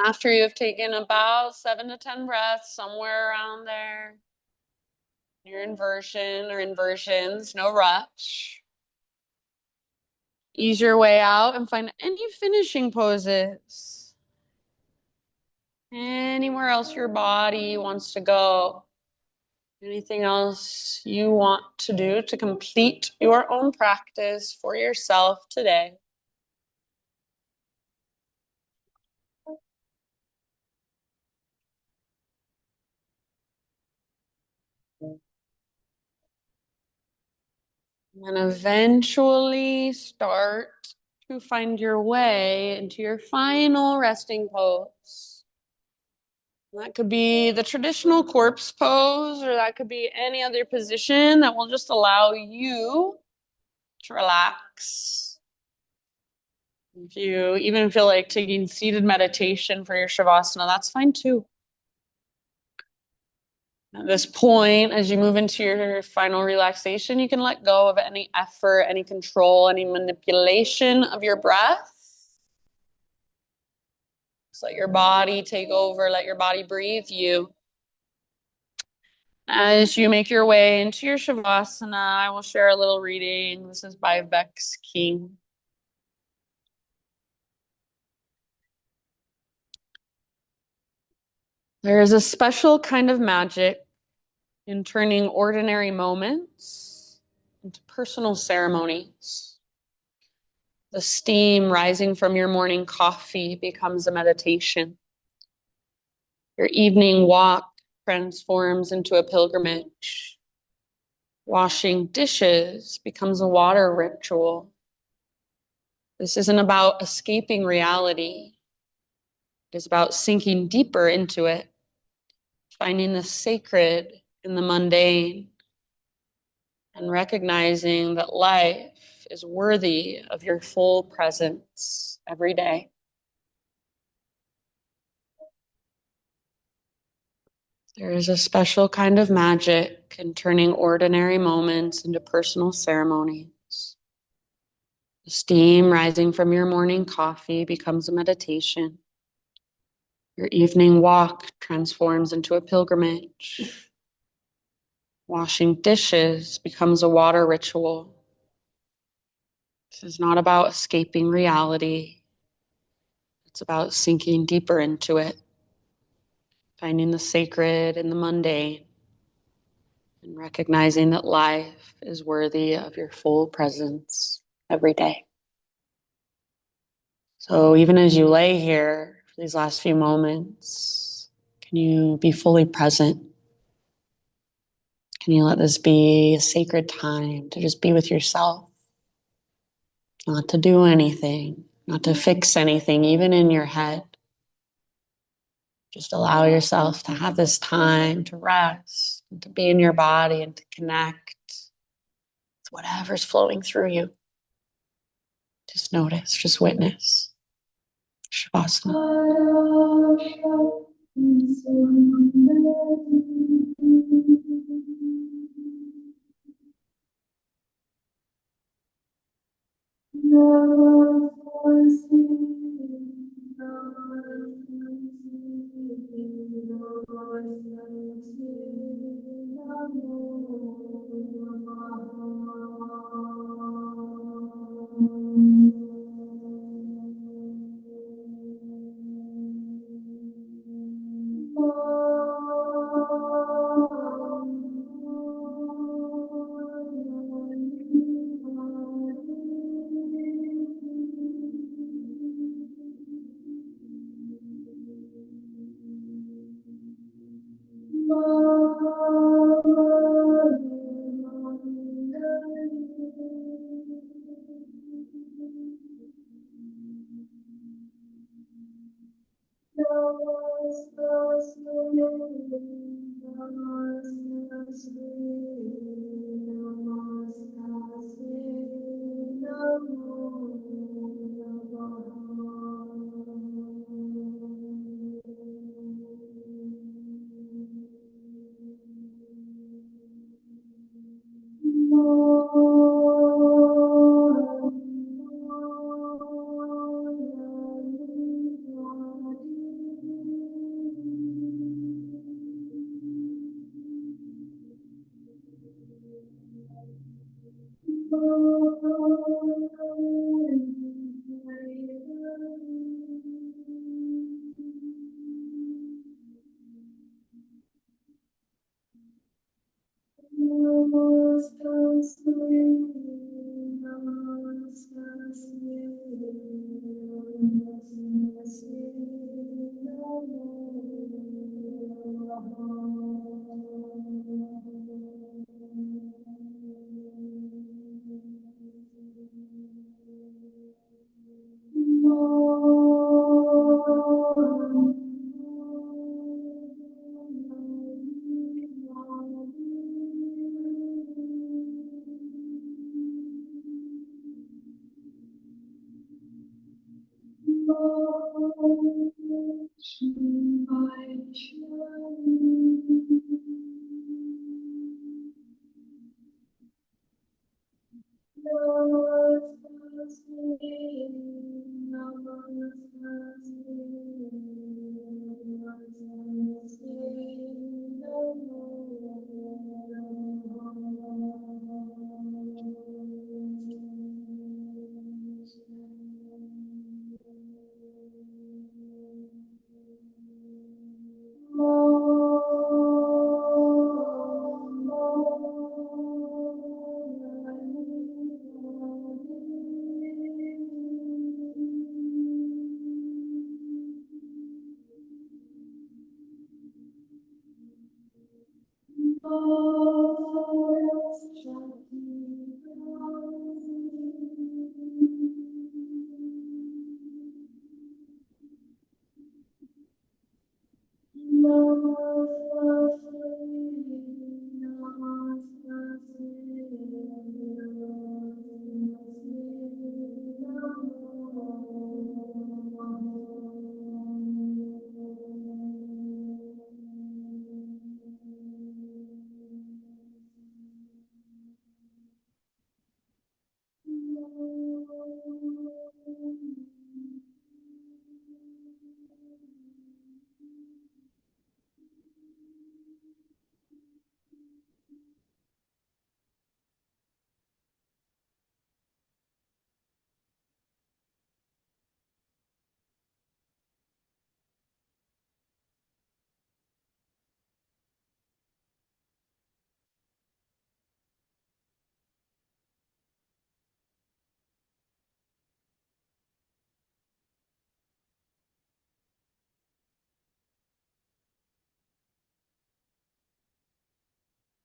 After you've taken about 7 to 10 breaths, somewhere around there, your inversion or inversions, no rush. Ease your way out and find any finishing poses. Anywhere else your body wants to go. Anything else you want to do to complete your own practice for yourself today. And eventually start to find your way into your final resting pose. That could be the traditional corpse pose, or that could be any other position that will just allow you to relax. If you even feel like taking seated meditation for your Shavasana, that's fine too. At this point, as you move into your final relaxation, you can let go of any effort, any control, any manipulation of your breath. Just let your body take over, let your body breathe you. As you make your way into your Shavasana, I will share a little reading. This is by Vex King. There is a special kind of magic in turning ordinary moments into personal ceremonies. The steam rising from your morning coffee becomes a meditation. Your evening walk transforms into a pilgrimage. Washing dishes becomes a water ritual. This isn't about escaping reality. It is about sinking deeper into it, finding the sacred in the mundane, and recognizing that life is worthy of your full presence every day. There is a special kind of magic in turning ordinary moments into personal ceremonies. The steam rising from your morning coffee becomes a meditation. Your evening walk transforms into a pilgrimage. Washing dishes becomes a water ritual. This is not about escaping reality. It's about sinking deeper into it, finding the sacred in the mundane, and recognizing that life is worthy of your full presence every day. So even as you lay here for these last few moments, can you be fully present? Can you let this be a sacred time to just be with yourself? Not to do anything, not to fix anything, even in your head. Just allow yourself to have this time to rest, and to be in your body and to connect with whatever's flowing through you. Just notice, just witness. Shavasana.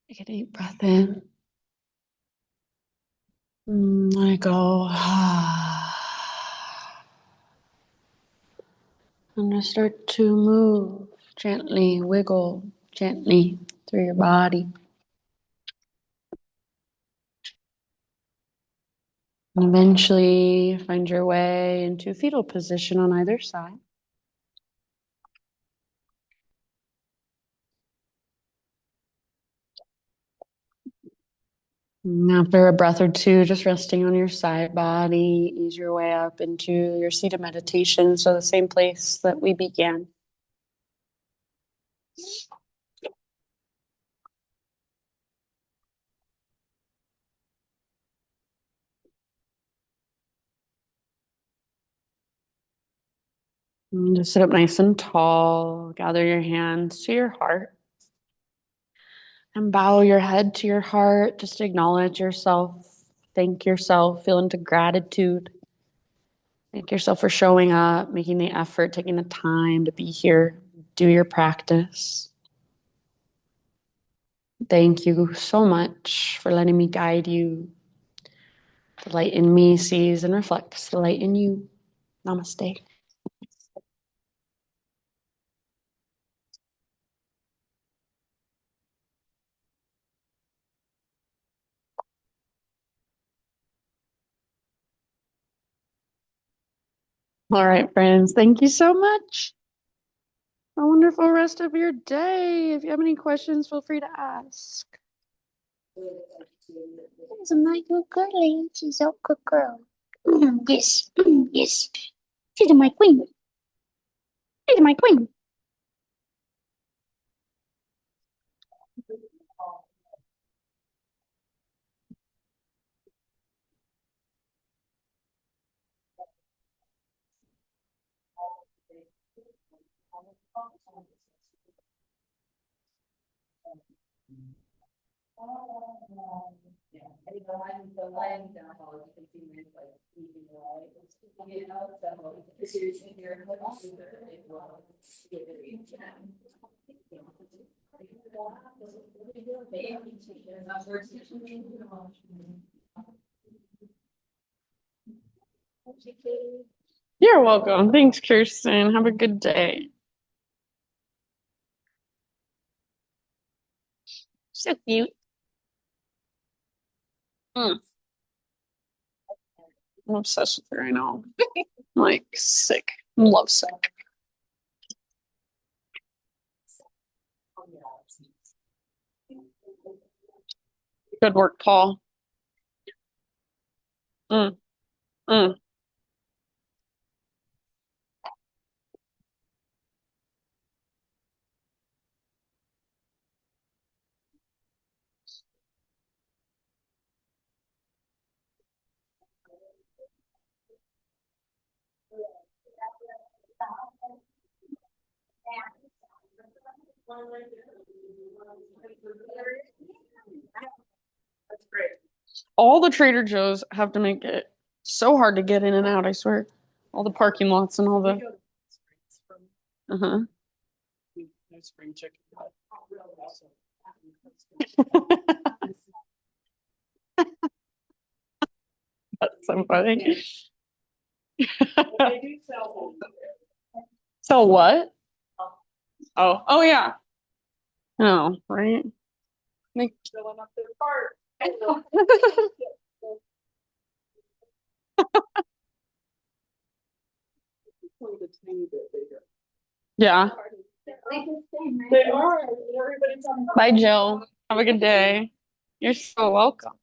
Take a deep breath in. Let it go. And just start to move gently, wiggle gently through your body. And eventually find your way into fetal position on either side. And after a breath or two, just resting on your side body, ease your way up into your seated meditation. So the same place that we began. And just sit up nice and tall. Gather your hands to your heart. And bow your head to your heart. Just acknowledge yourself. Thank yourself. Feel into gratitude. Thank yourself for showing up, making the effort, taking the time to be here, do your practice. Thank you so much for letting me guide you. The light in me sees and reflects the light in you. Namaste. All right, friends. Thank you so much. A wonderful rest of your day. If you have any questions, feel free to ask. She's my good girl. She's a good girl. Yes, yes. She's my queen. She's my queen. You're welcome. Thanks, Kirsten. Have a good day. So cute. I'm obsessed with her right now. I'm like sick. I'm love sick. Good work, Paul. Mm, mm. All the Trader Joe's have to make it so hard to get in and out, I swear. All the parking lots and all the. Uh-huh. That's so funny. So what? Oh yeah. Oh, right. Make... Yeah. They are. Bye, Jill. Have a good day. You're so welcome.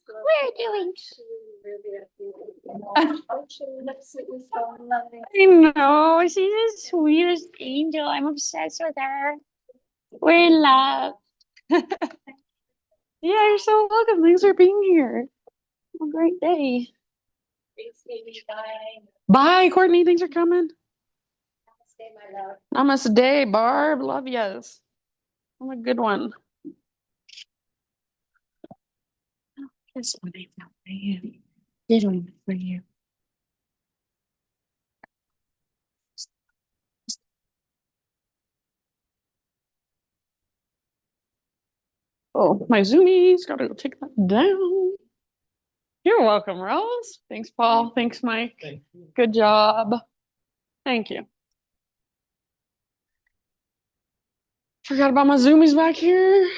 We're doing. I know. She's the sweetest angel. I'm obsessed with her. We're in love. Yeah, you're so welcome. Thanks for being here. Have a great day. Bye, Courtney. Thanks for coming. Namaste, Barb. Love yous. Have a good one. This one I found for you. This one for you. Oh, my zoomies. Gotta go take that down. You're welcome, Rose. Thanks, Paul. Thanks, Mike. Good job. Thank you. Forgot about my zoomies back here.